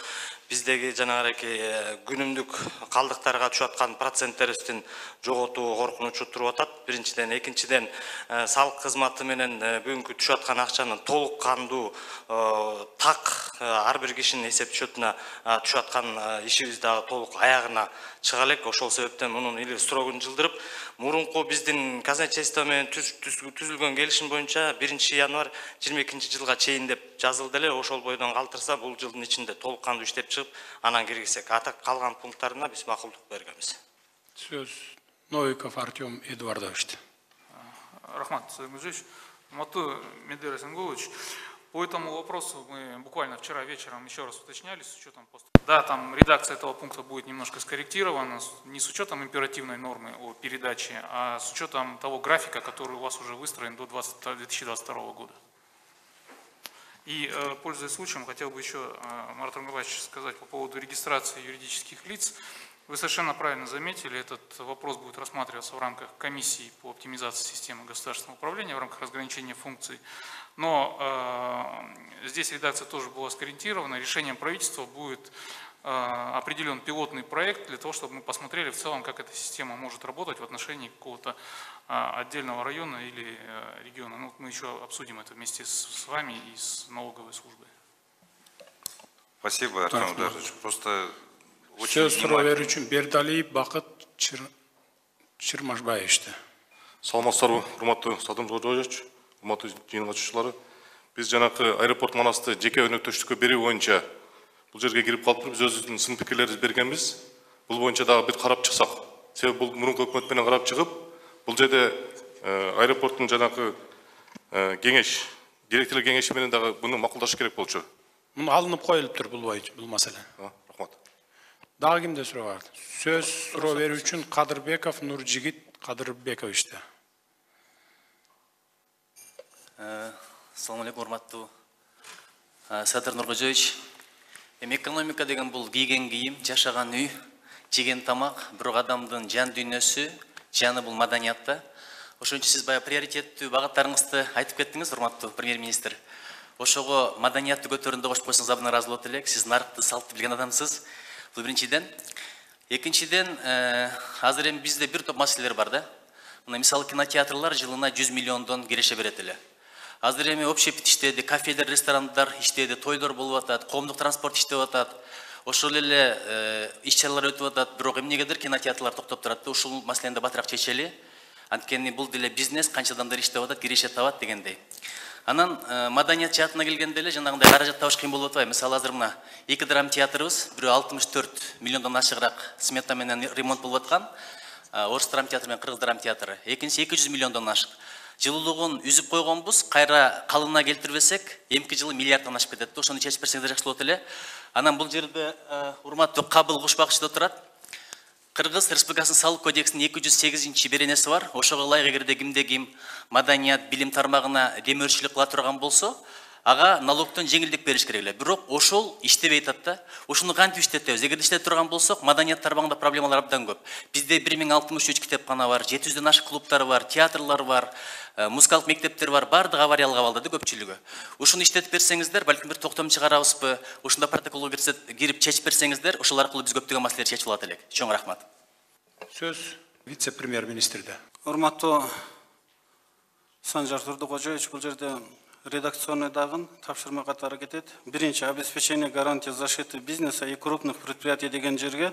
биздеги жанагы күнүмдүк калдыктарга түшүп аткан проценттерибиздин жоготуу коркунучу туруп атат. Биринчиден, экинчиден салык кызматы менен бүгүнкү түшүп аткан акчанын толук кандуу так ар бир кишинин эсеп счетуна түшүп аткан ишибиз дагы толук аягына чыга элек. Ошол себептен мунун или срогун жылдырып, мурунку биздин казначейство менен түзүлгөн келишим боюнча 1 январь 22 жылга чейин деп жазылды эле. Ошол бойдон калтырса бул жылдын ичинде толук кандуу иштеп чыгып, анан киргизсек. Ата калган пункттарына биз макулдук бергенбиз. Сөз Новиков Артем Эдуардович. Рахмат Сагузович, Мату Медер Сангулович, по этому вопросу мы буквально вчера вечером еще раз уточняли с учетом поста. Да, там редакция этого пункта будет немножко скорректирована, не с учетом императивной нормы о передаче, а с учетом того графика, который у вас уже выстроен до 2022 года. И, пользуясь случаем, хотел бы еще, Марат Рамгабаевич, сказать по поводу регистрации юридических лиц. Вы совершенно правильно заметили, этот вопрос будет рассматриваться в рамках комиссии по оптимизации системы государственного управления, в рамках разграничения функций. Но здесь редакция тоже была скорректирована. Решением правительства будет определен пилотный проект для того, чтобы мы посмотрели в целом, как эта система может работать в отношении какого-то отдельного района или региона. Ну, мы еще обсудим это вместе с вами и с налоговой службой. Спасибо, Артем Эдуардович. Просто Söz soru verir için Berdaliyev Bakıt Çırmaşbayev'ti. Саламатсыздарбы, урматтуу Садыр Нуркожоевич, урматтуу жыйын катышуучулары. Биз жанакы аэропорт манасты жеке өнөктөштүккө берүү боюнча бул жерге кирип калып, биз өзүбүздүн сын пикирлерибизди бергенбиз. Бул боюнча дагы бир карап чыксак. Себеби бул мурунку өкмөт менен карап чыгып, бул жерде аэропорттун жанакы кеңеш, директорлор кеңеши менен дагы буну макулдашыш керек болчу. Bunu alınıp koyulup bu boyunca bu mesele. Рахмат. Daha kimde soru vardı? Söz soru verir için Kadirbekov Nurjigit Kadirbekovич'ti. Assalamu alaikum, урматтуу Садыр Нуркожоевич. Экономика деген бул кийген кийим, жашаган үй, жеген тамак, бирок адамдын жан дүйнөсү, жаны бул маданиятта. Ошон үчүн сиз баягы приоритеттүү багыттарыңызды айтып кеттиңиз, урматтуу премьер-министр. Ошого маданиятты көтөрүүндө кошуп койсоңуз абдан ыраазы болот элек. Сиз нарыкты салтты билген адамсыз. Бул биринчиден. Экинчиден, азыр эми бизде бир топ маселелер бар да. Мына мисалы кинотеатрлар жылына 100 миллиондон киреше берет эле. Азыр эми общепит иштеди, кафелер, ресторандар иштеди, тойлор болуп атат, коомдук транспорт иштеп атат. Ошол эле иш-чаралар өтүп атат, бирок эмнегедир кинотеатрлар токтоп турат да, ушул маселени батыраак чечели. Анткени бул деле бизнес, канча адамдар иштеп атат, киреше табат дегендей. Анан маданият жаатына келгенде эле жанагындай каражат табыш кыйын болуп атпайбы? Мисалы азыр мына 2 драм театрыбыз, бирөө 64 миллиондон ашыгыраак смета менен ремонт болуп аткан. Орыс драм театры менен Кыргыз драм театры. Экинчиси 200 миллиондон ашык. жылуулугун үзүп койгонбуз, кайра калыбына келтирбесек, эмки жылы миллиарддан ашып кетет. Ошону чечип берсеңиздер жакшы болот эле. Анан бул жерде урматтуу Кабыл Кушбакычы отурат. Кыргыз Республикасынын салык кодексинин 208 беренеси бар. Ошого ылайык эгерде кимде ким маданият, билим тармагына демөөрчүлүк кыла турган болсо, ага налогтон жеңилдик бериш керек эле. Бирок ошол иштебей атат да. Ошону кантип иштетебиз? Эгерде иштете турган болсок, маданият тармагында проблемалар абдан көп. Бизде 1063 китепкана бар, 700дөн ашык клубтар бар, театрлар бар, музыкалык мектептер бар, бардыгы авариялык абалда да көпчүлүгү. Ошону иштетип берсеңиздер, балким бир токтом чыгарабызбы, ошондо протоколго кирип чечип берсеңиздер, ошол аркылуу биз көптөгөн маселелерди чечип алат элек. Чоң рахмат. Сөз вице-премьер-министрде. Урматтуу Санжар Турдукожоевич, бул жерде редакционный дагын тапшырма катары кетет. Биринчи, обеспечение гарантии защиты бизнеса и крупных предприятий деген жерге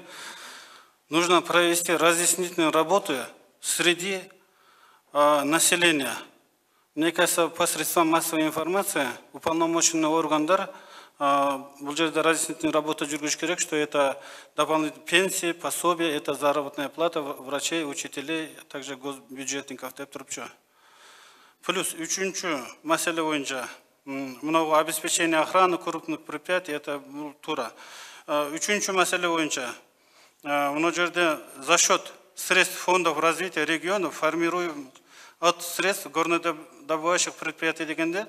нужно провести разъяснительные работы среди населения. Мне кажется, посредством массовой информации уполномоченный органдар бул жерде разъяснительные работы жүргүш керек, что это дополнительные пенсии, пособия, это заработная плата врачей, учителей, также госбюджетников деп турупчу. Плюс үчүнчү маселе боюнча мынау обеспечение охраны крупных предприятий, это тура. Үчүнчү маселе боюнча мына жерде за счет средств фондов развития регионов формируем от средств горнодобывающих предприятий дегенде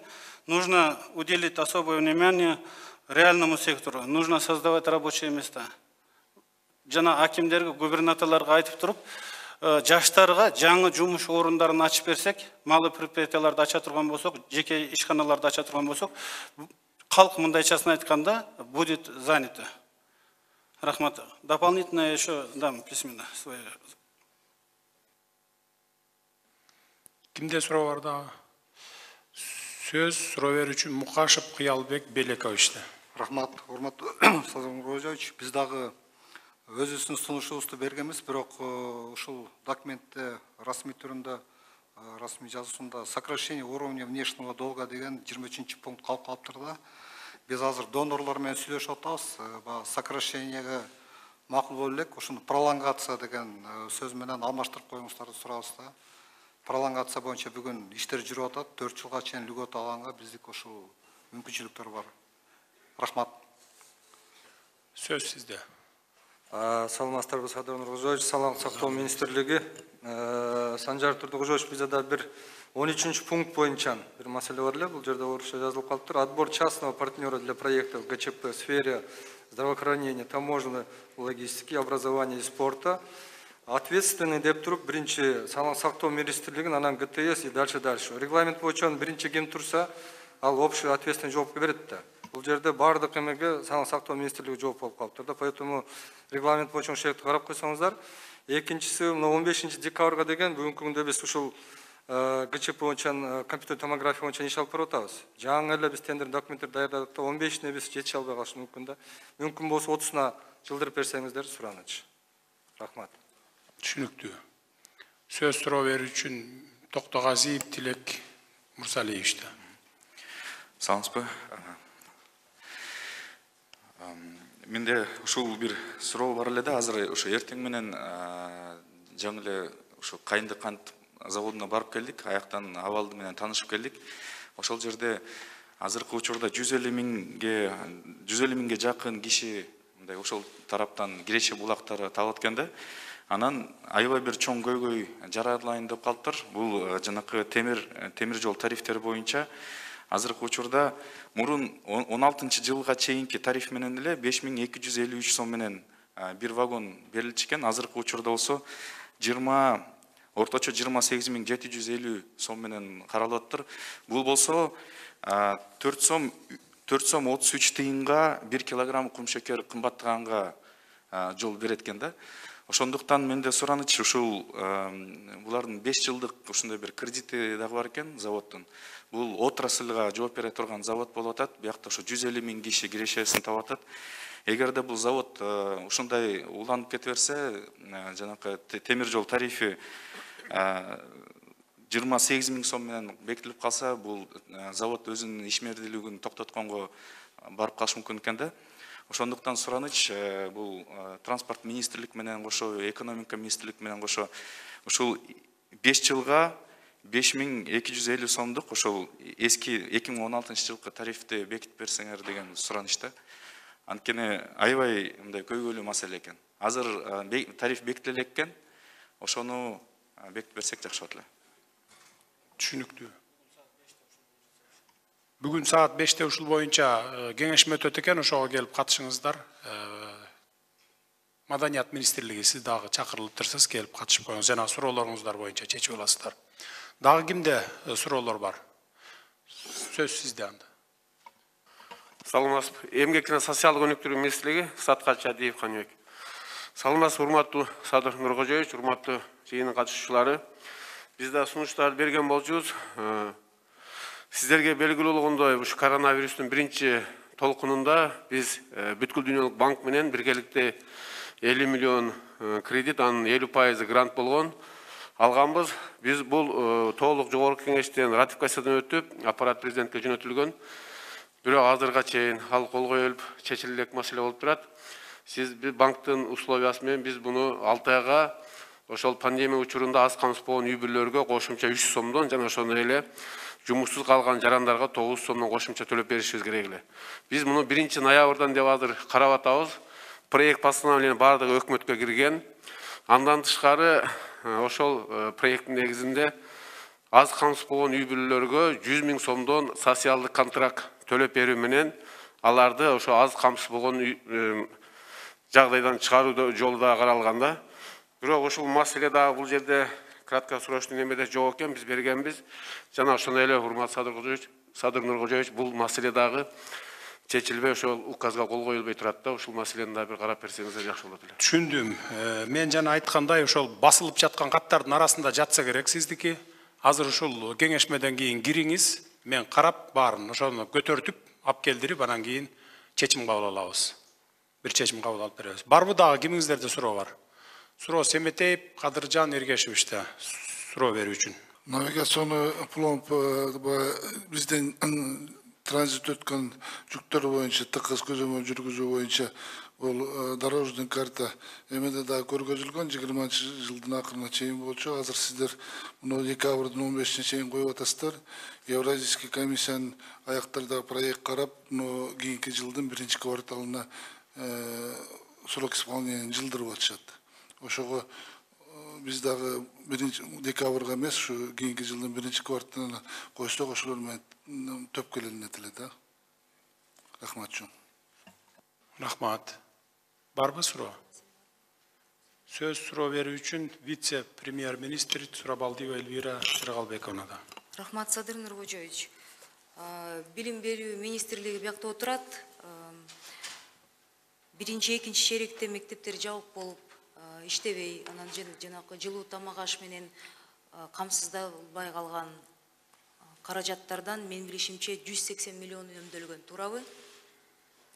нужно уделить особое внимание реальному сектору. Нужно создавать рабочие места. Жана акимдерге, губернаторларга айтып туруп, жаштарга жаңы жумуш орундарын ачып берсек, малый предприятияларды ача турган болсок, жеке ишканаларды ача турган болсок, калк мындайчасын айтканда будет занято. Рахмат. Дополнительно еще дам письменно свои. Кимде суроо бар дагы? Сөз суроо берүүчү Мукашев Кыялбек Белековичте. Рахмат, урматтуу Садыр Нуркожоевич, биз дагы өзүбүздүн сунушубузду бергенбиз, бирок ушул документте расмий түрүндө, расмий жазуусунда сокращение уровня внешнего долга деген 23 пункт калып калыптыр да. Биз азыр донорлор менен сүйлөшүп атабыз, сокращениеге макул боло элек, ушуну пролонгация деген сөз менен алмаштырып коюңуздарды сурабыз да. Пролонгация боюнча бүгүн иштер жүрүп атат, 4 жылга чейин льгот алганга биздик ушул мүмкүнчүлүктөр бар. Рахмат. Сөз сизде. Саламатсыздарбы, Садыр Нуркожоевич, Саламат сактоо министрлиги. Санжар Турдукожоевич, бизде да бир 13 пункт боюнча бир маселе бар эле, бул жерде орусча жазылып калыптыр. Отбор частного партнера для проектов ГЧП в сфере здравоохранения, таможенной логистики, образования и спорта. Ответственный деп туруп, биринчи Саламат сактоо министрлигин, анан ГТС и дальше. Регламент боюнча биринчи ким турса, ал общий ответственный жоопко берет да. Бул жерде бардык эмеге Саламат сактоо министрлиги жооп болуп калыптыр да. Поэтому регламент боюнча ошол карап койсоңуздар. Экинчиси, 15 декабрга деген бүгүнкү күндө биз ушул ГЧП боюнча компьютер томография боюнча иш алып барып атабыз. Жаңы эле биз тендер документтер даярдадык да, 15-ине биз жетише албай калышы мүмкүн да. Мүмкүн болсо 30-на жылдырып берсеңиздер суранычы. Рахмат. Түшүнүктүү. Сөз суроо берүүчү Токтогазиев Тилек Мурсалиевичте. Саламатсызбы? Менде ушул бир суроо бар эле да, азыр ошо эртең менен жаңы эле ошо Кайынды кант заводуна барып келдик, аяктан абалды менен таанышып келдик. Ошол жерде азыркы учурда 150 миңге жакын киши мындай ошол тараптан киреше булактары табылат экен да. Анан аябай бир чоң көйгөй жаралайын деп калыптыр. Бул жанакы темир жол тарифтери боюнча азыркы учурда мурун 16 жылга чейинки тариф менен эле 5253 сом менен бир вагон берилчү экен. Азыркы учурда болсо орточо 28750 сом менен каралып атыптыр. Бул болсо 4 сом 33 тыйынга 1 килограмм кумшекер кымбаттаганга жол берет экен да. Ошондуктан менде сураныч, ушул булардын 5 жылдык ушундай бир кредити дагы бар экен заводдун. Бул отраслга жооп бере турган завод болуп атат. Биякта ошо 150 миң киши кирешесин таап атат. Эгерде бул завод ушундай уланып кете берсе, жанакы темир жол тарифи 28 миң сом менен бекитилип калса, бул завод өзүнүн ишмердүүлүгүн токтотконго барып калышы мүмкүн экен да. Ошондуктан сураныч, бул транспорт министрлик менен кошо, экономика министрлик менен кошо ушул 5 жылга 5250 сомдук ошол эски 2016 жылкы тарифти бекитип берсеңер деген суранычта. Анткени аябай мындай көйгөйлүү маселе экен. Азыр тариф бекитиле экен, ошону бекитип берсек жакшы болот эле. Түшүнүктүү. Бүгүн саат 5-те ушул боюнча кеңешме өтөт экен, ошого келип катышыңыздар. Маданият министрлиги сиз дагы чакырылыптырсыз, келип катышып коюңуз, жана суроолоруңуздар боюнча чечип аласыздар. Дагы кимде суроолор бар? Сөз сизде анда. Саламатсызбы. Эмгек жана социалдык өнүктүрүү министрлиги Саткач Адиев Каныбек. Саламатсызбы, урматтуу Садыр Нуркожоевич, урматтуу жыйындын катышуучулары. Биз да сунуштарды берген болчубуз. Сиздерге белгилүү болгондой, ушу коронавирустун биринчи толкунунда биз бүткүл дүйнөлүк банк менен биргеликте 50 миллион кредит, анын 50% грант болгон алганбыз. Биз бул толук жогорку кеңештен ратификациядан өтүп, аппарат президентке жөнөтүлгөн. Бирок азырга чейин ал колго келип чечиле элек маселе болуп турат. Сиз банктын условиясы менен биз буну 6 айга ошол пандемия учурунда аз камсыз болгон үй бүлөлөргө кошумча 300 сомдон жана ошондой эле жумушсуз калган жарандарга 900 сомдон кошумча төлөп беришибиз керек эле. Биз муну 1 ноябрдан деп азыр карап атабыз. Проект постановление бардыгы өкмөткө кирген. Андан тышкары ошол проекттин негизинде аз камсыз болгон үй бүлөлөргө 100 000 сомдон социалдык контракт төлөп берүү менен аларды ошо аз камсыз болгон жагдайдан чыгаруу жолу да каралган. Бирок ушул маселе дагы бул жерде кратко срочный немеде жок экен, биз бергенбиз. Жана ошондой эле урматтуу Садыр Нуркожоевич, бул маселе дагы чечилбей ошол указга кол коюлбой турат да, ушул маселени дагы бир карап берсеңиздер жакшы болот эле. Түшүндүм. Мен жана айткандай, ошол басылып жаткан каттардын арасында жатса керек сиздики. Азыр ушул кеңешмеден кийин кириңиз, мен карап баарын ошону көтөртүп, алып келдирип, анан кийин чечим кабыл алабыз. Бир чечим кабыл алып беребиз. Барбы дагы кимиңиздерде суроо бар? Суроо Семетеев, Кадыржан Эргешевичте суроо берүү үчүн. Навигационный пломб бизден транзит өткөн жүктөр боюнча тыкыз көзөмөл жүргүзүү боюнча бул дорожный карта эмеде да көргөзүлгөн 20-жылдын акырына чейин болчу. Азыр сиздер муну декабрдын 15-ине чейин коюп атасыздар. Евразийский комиссиянын аяктарда проект карап, кийинки жылдын 1-кварталына срок исполнения жылдырып атышат. Ошого биз дагы 1 декабрга эмес, ушу кийинки жылдын 1-кварталына койсок, ошолор менен төп келелинет эле да. Рахмат жон. Рахмат. Барбы суроо? Сөз суроо берүү үчүн вице-премьер-министр Сурабалдиева Эльвира Сыргалбековна да. Рахмат Садыр Нуркожоевич. Билим берүү министрлиги биякта отурат. 1-2 шеректе мектептер жабык болуп иштебей, анан жанакы жылуу тамак аш менен камсыздалбай калган каражаттардан мен билишимче 180 миллион үнөмдөлгөн, туурабы?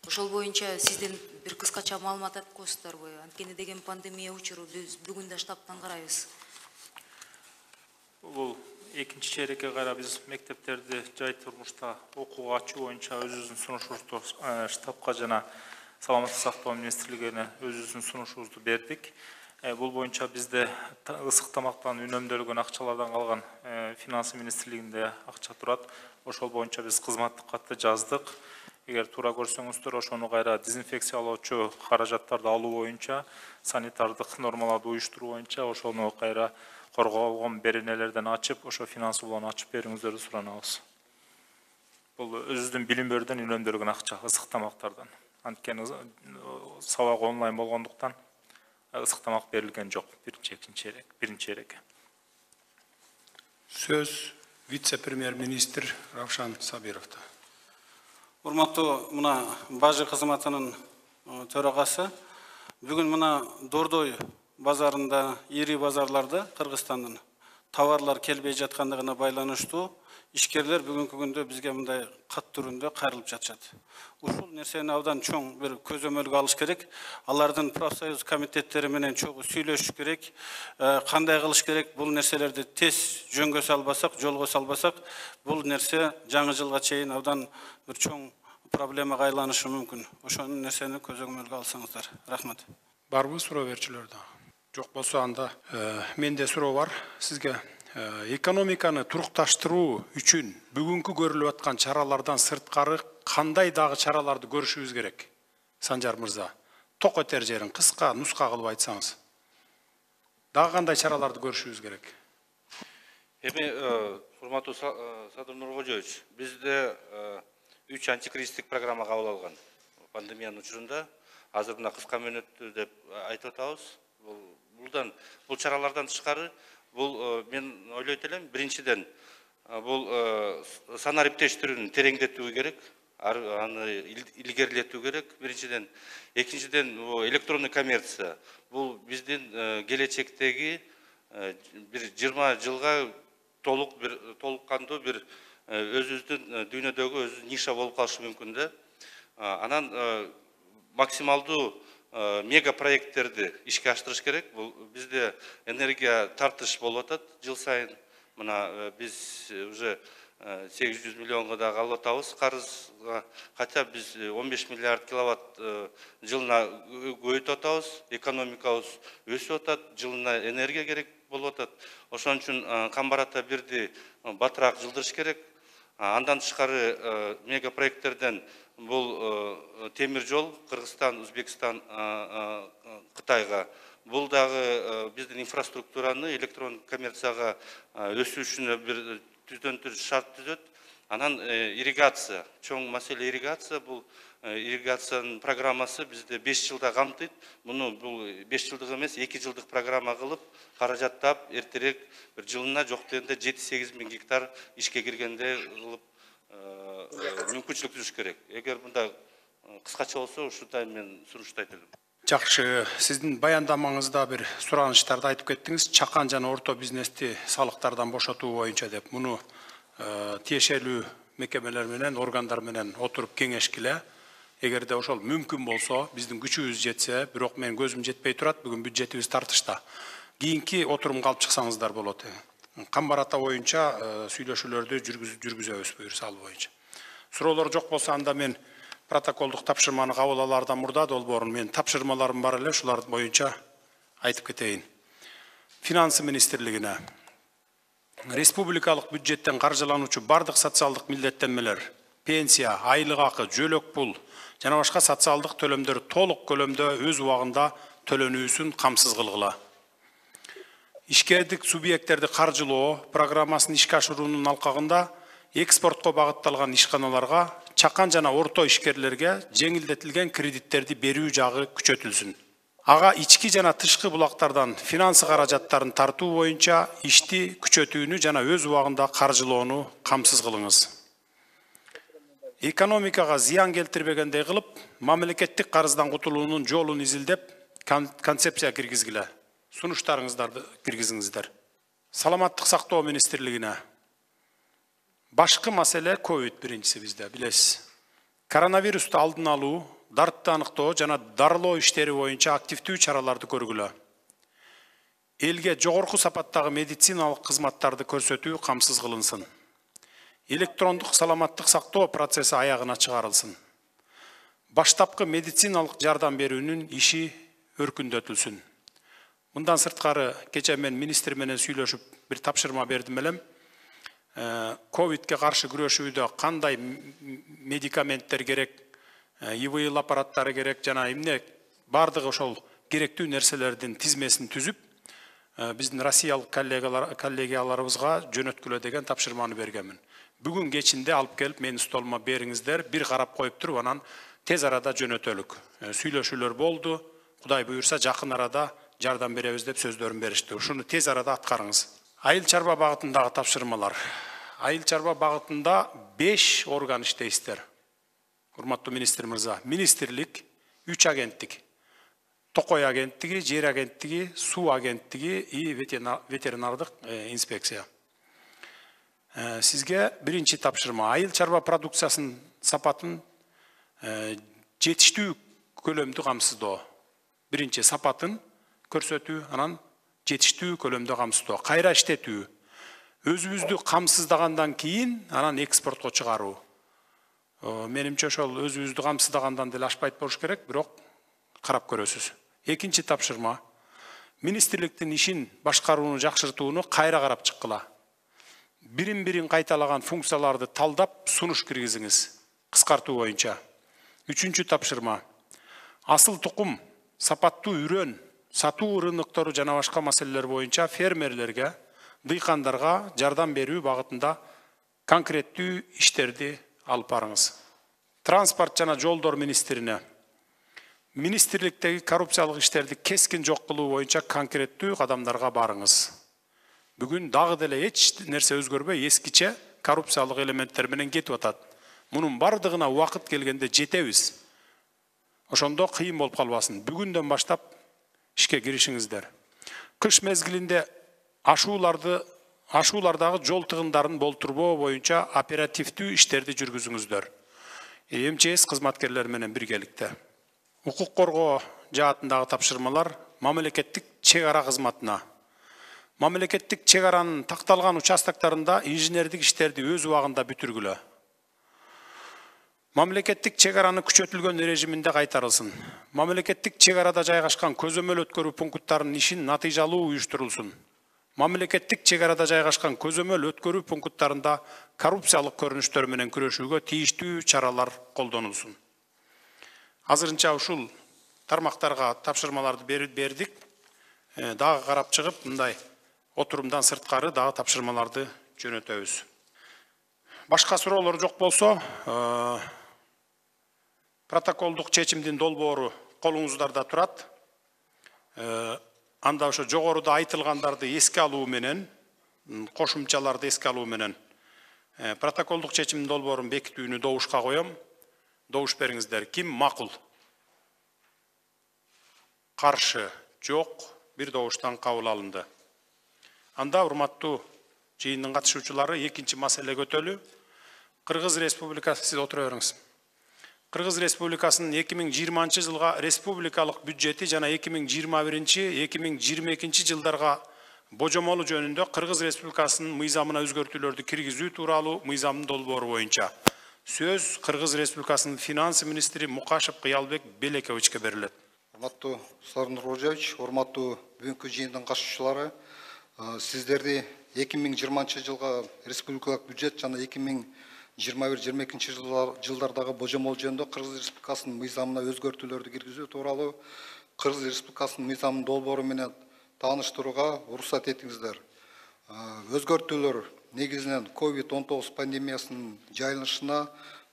Ошол боюнча сизден бир кыскача маалымат айтып коесуздарбы? Анткени деген пандемия учуру биз бүгүн да штабтан карайбыз. Бул экинчи чейрекке кайра биз мектептерди жай турмушта окууга ачуу боюнча өзүбүздүн сунушубузду штабка жана Саламаттык сактоо министрлигине өзүбүздүн сунушубузду бердик. Бул боюнча бизде ысык тамактан үнөмдөлгөн акчалардан калган финансы министрлигинде акча турат. Ошол боюнча биз кызматтык катты жаздык. Эгер туура көрсөңүздөр, ошону кайра дезинфекциялоочу каражаттарды алуу боюнча, санитардык нормаларды уюштуруу боюнча ошону кайра корголгон беренелерден ачып, ошо финансылоону ачып берүүңүздөрдү суранабыз. Бул өзүбүздүн билим берүүдөн үнөмдөлгөн акча ысык тамактардан. Анткени сабак онлайн болгондуктан ысык тамак берилген жок биринчи чейрекке. Сөз вице-премьер-министр Равшан Сабировда. Урматтуу мына бажы кызматынын төрагасы, бүгүн мына Дордой базарында, ири базарларда Кыргызстандын товарлар келбей жаткандыгына байланыштуу ишкерлер бүгүнкү күндө бизге мындай кат түрүндө кайрылып жатышат. Ушул нерсени абдан чоң бир көзөмөлгө алыш керек. Алардын профсоюз комитеттери менен чогуу сүйлөшүш керек. Кандай кылыш керек? Бул нерселерди тез жөнгө салбасак, жолго салбасак, бул нерсе жаңы жылга чейин абдан бир чоң проблемага айланышы мүмкүн. Ошол нерсени көзөмөлгө алсаңыздар. Рахмат. Барбы суроо берүүчүлөр да? Жок болсо анда менде суроо бар. Сизге экономиканы турукташтыруу үчүн бүгүнкү көрүлүп аткан чаралардан сырткары кандай дагы чараларды көрүшүбүз керек? Санжар мырза, ток өтер жерин кыска нуска кылып айтсаңыз. Дагы кандай чараларды көрүшүбүз керек? Эми урматтуу Садыр Нуркожоевич, бизде 3 антикризистик программа кабыл алган. Пандемиянын учурунда азыр мына кыска мөөнөттүү деп айтып атабыз. Бул чаралардан тышкары, мен ойлойт элем, биринчиден бул санариптештирүүнү тереңдетүү керек, аны илгерилетүү керек, биринчиден. Экинчиден, электрондук коммерция. Бул биздин келечектеги бир 20 жылга толуккандуу бир өзүбүздүн дүйнөдөгү өзү ниша болуп калышы мүмкүн да. Анан максималдуу мега проекттерди ишке аштырыш керек. Бул бизде энергия тартыш болуп атат жыл сайын. Мына биз уже 800 миллионго да алып атабыз карызга. Хотя биз 15 миллиард киловатт жылына көбөйтүп атабыз, экономикабыз өсүп атат, жылына энергия керек болуп атат. Ошон үчүн камбарата бирди батыраак жылдырыш керек. Андан тышкары мега проекттерден бул темир жол Кыргызстан, Өзбекстан, Кытайга. Бул дагы биздин инфраструктураны электрондук коммерцияга өсүшүнө бир түзөнтүр шарт түзөт. Анан ирригация, чоң маселе ирригация. Бул ирригациянын программасы бизде 5 жылда камтыйт. Муну бул 5 жылдык эмес, 2 жылдык программа кылып, каражаттап, эртерээк бир жылына жок дегенде 7-8 миң гектар ишке киргенде кылып мүмкүнчүлүк түзүш керек. Эгер мында кыскача болсо, ушундай мен сунуштайт элем. Жакшы, сиздин баяндамаңызда бир суранычтарды айтып кеттиңиз. Чакан жана орто бизнести салыктардан бошотуу боюнча деп. Муну тиешелүү мекемелер менен, органдар менен отуруп кеңешкиле. Эгерде ошол мүмкүн болсо, биздин күчүбүз жетсе, бирок мен көзүм жетпей турат, бүгүн бюджетибиз тартышта. Кийинки отурумга алып чыксаңыздар болот. Камбарата боюнча сүйлөшүүлөрдү жүргүзөбүз буюрса ал боюнча. Суроолор жок болсо, анда мен протоколдук тапшырманы кабыл алаардан мурда долбоорун мен тапшырмаларым бар эле, шулар боюнча айтып кетейин. Финансы министрлигине республикалык бюджеттен каржылануучу бардык социалдык милдеттенмелер, пенсия, айлык акы, жөлөк пул жана башка социалдык төлөмдөр толук көлөмдө өз убагында төлөнүүсүн камсыз кылгыла. Ишкердик субъекттерди каржылоо программасын ишке ашыруунун алкагында экспортко багытталган ишканаларга, чакан жана орто ишкерлерге жеңилдетилген кредиттерди берүү жагы күчөтүлсүн. Ага ички жана тышкы булактардан финансы каражаттарын тартуу боюнча ишти күчөтүүнү жана өз убагында каржылоону камсыз кылыңыз. Экономикага зыян келтирбегендей кылып, мамлекеттик карыздан кутулуунун жолун изилдеп, концепция киргизгиле. Сунуштарыңыздарды киргизиңиздер. Саламаттык сактоо министрлигине башкы маселе ковид биринчиси бизде, билесиз. Коронавирусту алдын алуу, дартты аныктоо жана дарылоо иштери боюнча активдүү чараларды көргүлө. Элге жогорку сапаттагы медициналык кызматтарды көрсөтүү камсыз кылынсын. Электрондук саламаттык сактоо процесси аягына чыгарылсын. Баштапкы медициналык жардам берүүнүн иши өркүндөтүлсүн. Мындан сырткары, кече мен министр менен сүйлөшүп бир тапшырма бердим элем. Ковидке каршы күрөшүүдө кандай медикаменттер керек, ИВЛ аппараттары керек, жана эмне бардыгы ошол керектүү нерселердин тизмесин түзүп, биздин россиялык коллегияларыбызга жөнөткүлө деген тапшырманы бергенмин. Бүгүн кечинде алып келип менин столума бериңиздер, бир карап коюп туруп, анан тез арада жөнөтөлүк. Сүйлөшүүлөр болду, Кудай буюрса жакын арада жардам беребиз деп сөздөрүн беришти. Ушуну тез арада аткарыңыз. Айыл чарба багытындагы тапшырмалар. Айыл чарба багытында 5 орган иштейсиздер. Урматтуу министр мырза, министрлик, 3 агенттик. Токой агенттиги, жер агенттиги, суу агенттиги и ветеринардык инспекция. Сизге биринчи тапшырма. Айыл чарба продукциясынын сапатын жетиштүү көлөмдү камсыздоо. Биринчи сапатын көрсөтүү, анан жетиштүү көлөмдө камсыздоо. Кайра иштетүү. Өзүбүздү камсыздагандан кийин анан экспортко чыгаруу. Менимче ошол өзүбүздү камсыздагандан деле ашпайт болуш керек, бирок карап көрөсүз. Экинчи тапшырма. министрликтин ишин башкарууну жакшыртууну кайра карап чыккыла. Бирин кайталаган функцияларды талдап сунуш киргизиңиз кыскартуу боюнча. Үчүнчү тапшырма. Асыл тукум, сапаттуу үрөн, сатуу рыноктору жана башка маселелер боюнча фермерлерге, дыйкандарга жардам берүү багытында конкреттүү иштерди алып барыңыз. Транспорт жана жолдор министрине министрликтеги коррупциялык иштерди кескин жок кылуу боюнча конкреттүү кадамдарга барыңыз. Бүгүн дагы деле эч нерсе өзгөрбөй эскиче коррупциялык элементтер менен кетип атат. Мунун бардыгына убакыт келгенде жетебиз. Ошондо кыйын болуп калбасын. Бүгүндөн баштап ишке киришиңиздер. Кыш мезгилинде ашуулардагы жол тыгындарын болтурбоо боюнча оперативдүү иштерди жүргүзүңүздөр. МЧС кызматкерлери менен биргеликте. Укук коргоо жаатындагы тапшырмалар мамлекеттик чек ара кызматына. Мамлекеттик чек аранын такталган участоктарында инженердик иштерди өз убагында бүтүргүлө. Мамлекеттик чек араны күчөтүлгөн режиминде кайтарылсын. Мамлекеттик чек арада жайгашкан көзөмөл өткөрүү пункттарынын ишин натыйжалуу уюштурулсун. Мамлекеттик чек арада жайгашкан көзөмөл өткөрүү пункттарында коррупциялык көрүнүштөр менен күрөшүүгө тийиштүү чаралар колдонулсун. Азырынча ушул тармактарга тапшырмаларды бердик. Дагы карап чыгып, мындай отурумдан сырткары дагы тапшырмаларды жөнөтөбүз. Башка суроолор жок болсо, протоколдук чечимдин долбоору колуңуздарда турат. Анда ошо жогоруда айтылгандарды эске алуу менен, кошумчаларды эске алуу менен протоколдук чечимдин долбоорун бекитүүнү добушка коем. Добуш бериңиздер. Ким макул? Каршы жок, бир добуштан кабыл алынды. Анда урматтуу жыйындын катышуучулары экинчи маселе көтөлүү. Кыргыз Республикасы, сиз отура бериңиз. Кыргыз Республикасынын 2020 жылга республикалык бюджети жана 2021-2022 жылдарга божомолу жөнүндө Кыргыз Республикасынын мыйзамына өзгөртүүлөрдү киргизүү тууралуу мыйзамдын долбоору боюнча сөз Кыргыз Республикасынын финансы министри Мукашев Кыялбек Белековичке берилет. Урматтуу Садыр Нуркожоевич, урматтуу бүгүнкү жыйындын катышуучулары, сиздерди 2020 жылга республикалык бюджет жана 2021-2022 жылдардагы божомол жөнүндө Кыргыз Республикасынын мыйзамына өзгөртүүлөрдү киргизүү тууралуу Кыргыз Республикасынын мыйзамынын долбоору менен тааныштырууга уруксат этиңиздер. Өзгөртүүлөр негизинен COVID-19 пандемиясынын жайылышына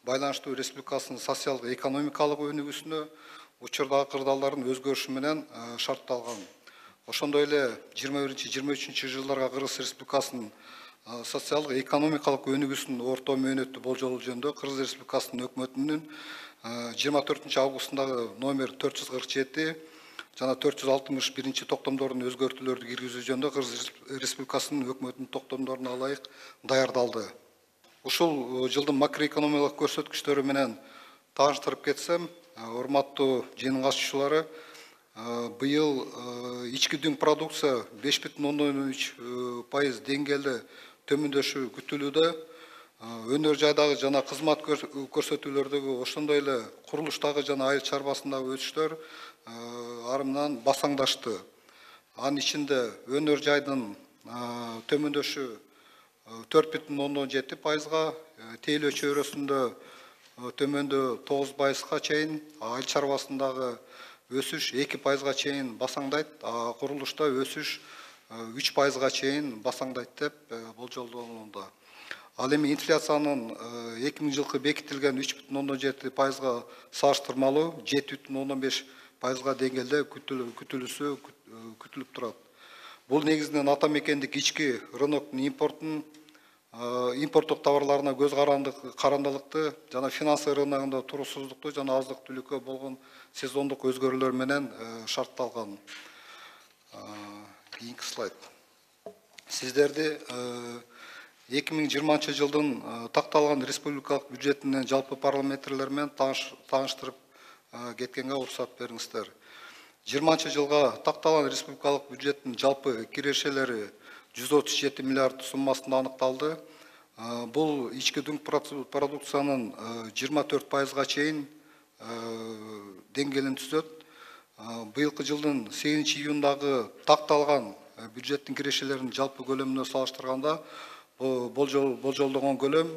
байланыштуу республикасынын социалдык экономикалык өнүгүүсүнө учурдагы кырдаалдардын өзгөрүшү менен шартталган. Ошондой эле 21-23 жылдарга Кыргыз Республикасынын социалдык экономикалык өнүгүүсүнүн орто мөөнөттүү болжолу жөнүндө Кыргыз Республикасынын өкмөтүнүн 24 августундагы номер 447 жана 461 токтомдордун өзгөртүүлөрдү киргизүү жөнүндө Кыргыз Республикасынын өкмөтүнүн токтомдоруна ылайык даярдалды. Ушул жылдын макроэкономикалык көрсөткүчтөрү менен тааныштырып кетсем, урматтуу жыйындын катышуучулары, быйыл ички дүң продукция 5,3% деңгээлде төмөндөшү күтүлүүдө. Өнөр жайдагы жана кызмат көрсөтүүлөрдөгү, ошондой эле курулуштагы жана айыл чарбасындагы өсүштөр арымынан басаңдашты. Анын ичинде өнөр жайдын төмөндөшү 4,7%, тейлөө чөйрөсүндө төмөндөө 9%га чейин, айыл чарбасындагы өсүш 2%га чейин басаңдайт, курулушта өсүш 3%га чейин басаңдайт деп болжолдонууда. Ал эми инфляциянын 2000 жылкы бекитилген 3,7%га салыштырмалуу 7,15%га деңгээлде күтүлүп турат. Бул негизинен ата мекендик ички рыноктун импорттук товарларына көз карандылыкты жана финансы рыногунда туруксуздукту жана аздык түлүккө болгон сезондук өзгөрүүлөр менен шартталган. Кийинки слайд. Сиздерди 2020 жылдын такталган республикалык бюджетинин жалпы параметрлери менен тааныштырып кеткенге уруксат бериңиздер. 20 жылга такталган республикалык бюджеттин жалпы кирешелери 137 миллиард суммасында аныкталды. Бул ички дүң продукциянын 24%га чейин деңгээлин түзөт. быйылкы жылдын 8 июндагы такталган бюджеттин кирешелеринин жалпы көлөмүнө салыштырганда болжолдогон көлөм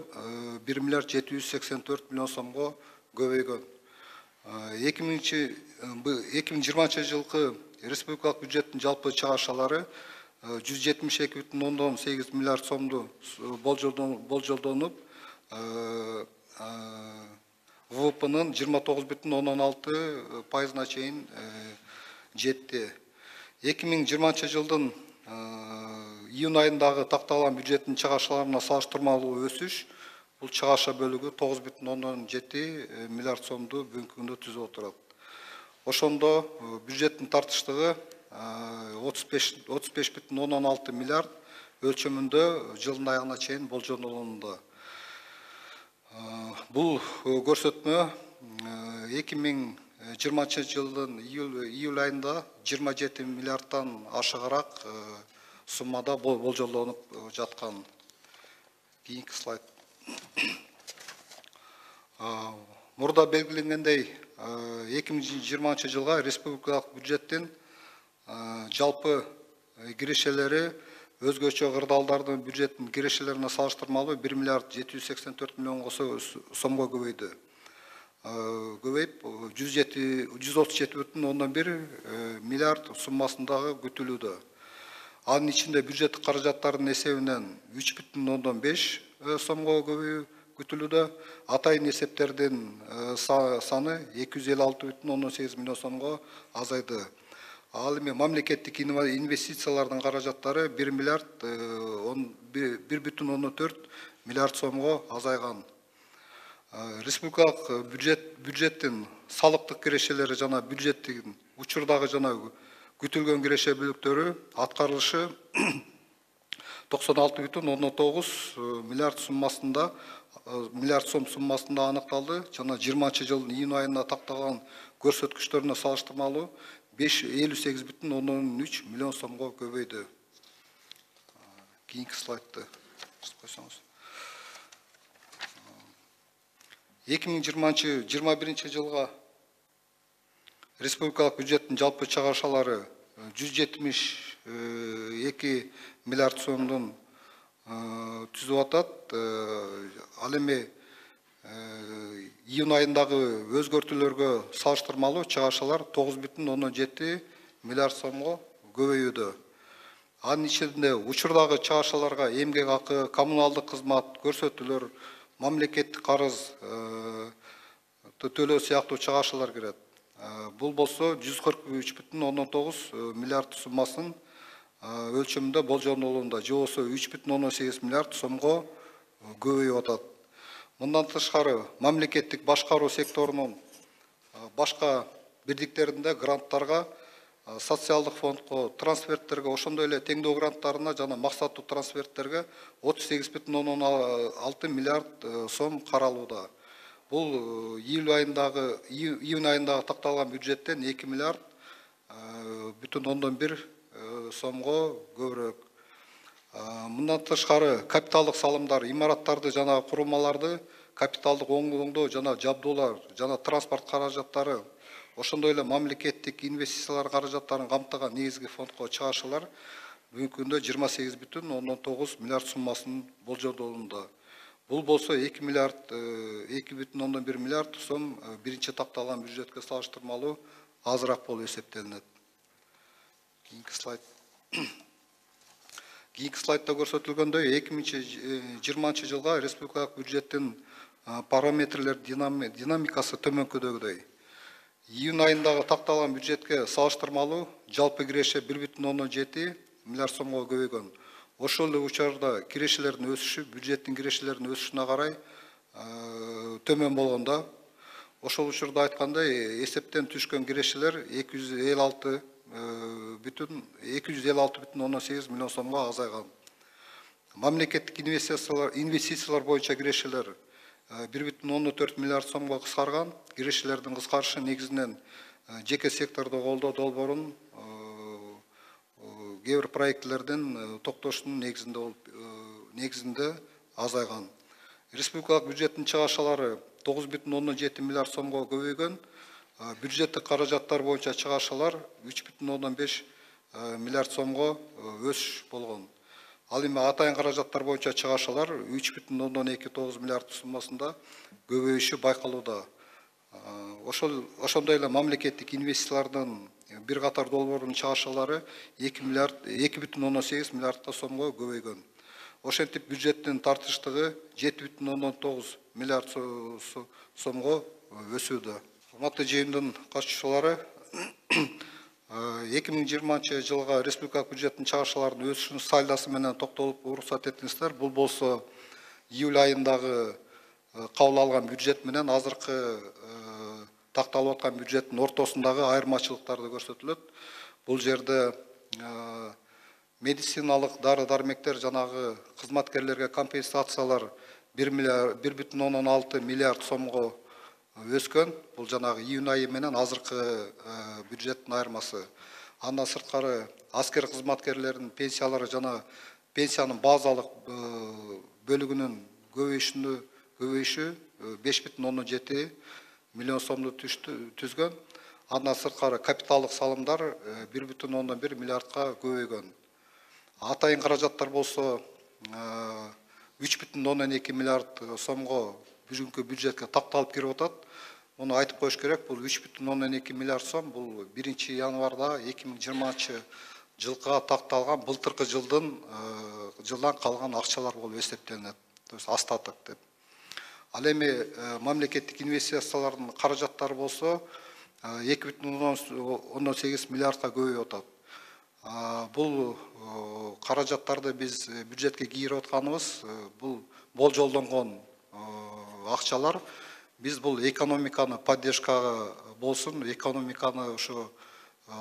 1 миллиард 784 миллион сомго көбөйгөн. 2020 жылкы республикалык бюджеттин жалпы чыгашалары 172,8 миллиард сомду болжолдонуп, ВВП'нын 29,16%-на чейин жетти. 2020 жылдын июнь айындагы такталган бюджеттин чыгашаларына салыштырмалуу өсүш, бул чыгаша бөлүгү 9,17 миллиард сомду бүгүнкү күндө түзүп отурат. Ошондо бюджеттин тартыштыгы 35,16 миллиард өлчөмүндө жылдын аягына чейин болжолдонууда. Бул көрсөтмө 2020 жылдын июль айында 27 миллиардтан ашыгыраак суммада болжолдонуп жаткан. Кийинки слайд. Мурда белгиленгендей 2020 жылга республикалык бюджеттин жалпы кирешелери өзгөчө кырдаалдардын бюджеттин кирешелерине салыштырмалуу 1 миллиард 784 миллион сомго көбөйдү. Көбөйүп 137,1 миллиард суммасындагы күтүлүүдө. Анын ичинде бюджеттик каражаттардын эсебинен 3,5 сомго көбөйүү күтүлүүдө. Атайын эсептердин саны 256,8 миллион сомго азайды. Ал эми мамлекеттик инвестициялардын каражаттары 1 миллиард 1,4 миллиард сомго азайган. Республикалык бюджеттин салыктык кирешелери жана бюджеттин учурдагы жана күтүлгөн киреше бөлүктөрү аткарылышы 96,9 миллиард сом суммасында аныкталды. Жана 20 жылдын июнь айында такталган көрсөткүчтөрүнө салыштырмалуу 58,3 миллион сомго көбөйдү. Кийинки слайдты койсоңуз. 2021 жылга республикалык бюджеттин жалпы чыгашалары 172 миллиард сомдун түзүп атат. Ал эми июнь айындагы өзгөртүүлөргө салыштырмалуу чыгашалар 9,17 миллиард сомго көбөйүүдө. Анын ичинде учурдагы чыгашаларга эмгек акы, коммуналдык кызмат, көрсөтүүлөр, мамлекеттик карыз төлөө сыяктуу чыгашалар кирет. Бул болсо 143,9 миллиард суммасын өлчөмүндө болжолдонууда, же болсо 3,18 миллиард сомго көбөйүп атат. Мындан тышкары мамлекеттик башкаруу секторунун башка бирдиктеринде гранттарга, социалдык фондко, трансферттерге, ошондой эле теңдөө гранттарына жана максаттуу трансферттерге 38,6 миллиард сом каралууда. Бул июнь айындагы такталган бюджеттен 2 миллиард 1,1 сомго көбүрөөк. Мындан тышкары капиталдык салымдар, имараттарды жана курулмаларды капиталдык оңдоо жана жабдуулар жана транспорт каражаттары, ошондой эле мамлекеттик инвестициялар каражаттарын камтыган негизги фондко чыгашалар бүгүнкү күндө 28,9 миллиард суммасын болжолдонууда. Бул болсо 2 миллиард 2,1 миллиард сом биринчи такталган бюджетке салыштырмалуу азыраак болуп эсептелинет. Кийинки слайд. Кийинки слайдта көрсөтүлгөндөй 2020 жылга республикалык бюджеттин параметрлер динамикасы төмөнкүдөгүдөй. Июнь айындагы такталган бюджетке салыштырмалуу жалпы киреше 1,17 миллиард сомго көбөйгөн. Ошол эле учурда кирешелердин өсүшү бюджеттин кирешелеринин өсүшүнө карай төмөн болгондо, ошол учурда айткандай эсептен түшкөн кирешелер 256,18 миллион сомго азайган. Мамлекеттик инвестициялар боюнча кирешелер 1,14 миллиард сомго кыскарган. Кирешелердин кыскарышы негизинен жеке сектордо колдоо долбоорун кээ бир проектлердин токтошунун негизинде азайган. Республикалык бюджеттин чыгашалары 9,17 миллиард сомго көбөйгөн. Бюджеттік қаражаттар бойынша чыгарышалар 3,5 миллиард сомго өсүш болгон. Ал эми атайын каражаттар боюнча чыгашалар 3,29 миллиард суммасында көбөйүшү байкалууда. Ошондой эле мамлекеттик инвестициялардын бир катар долбоорунун чыгашалары 2,18 миллиардка сомго көбөйгөн. Ошентип бюджеттин тартыштыгы 7,9 миллиард сомго өсүүдө. Урматтуу жыйындын катышуучулары, 2020 жылга республикалык бюджеттин чыгарышаларынын өсүшүнүн сальдосы менен токтолуп уруксат этиңиздер. Бул болсо июль айындагы кабыл алган бюджет менен азыркы такталып аткан бюджеттин ортосундагы айырмачылыктарды көрсөтүлөт. Бул жерде медициналык дары-дармектер жанагы кызматкерлерге компенсациялар 1,6 миллиард сомго өскөн. Бул жанагы июнь айы менен азыркы бюджеттин айырмасы. Андан сырткары аскер кызматкерлеринин пенсиялары жана пенсиянын базалык бөлүгүнүн көбөйүшү 5,7 миллион сомду түзгөн. Андан сырткары капиталдык салымдар 1,1 миллиардка көбөйгөн. Атайын каражаттар болсо 3,2 миллиард сомго бүгүнкү бюджетке такталып кирип атат. Муну айтып коюш керек, бул 3,2 миллиард сом бул 1 январда 2020 жылга такталган былтыркы жылдан калган акчалар болуп эсептелинет. То есть остаток деп. Ал эми мамлекеттик инвестициялардын каражаттары болсо 2,18 миллиардка көбөйүп атат. Бул каражаттарды биз бюджетке кийирип атканыбыз бул болжолдонгон акчалар. Биз бул экономиканы поддержкага болсун, экономиканы ушу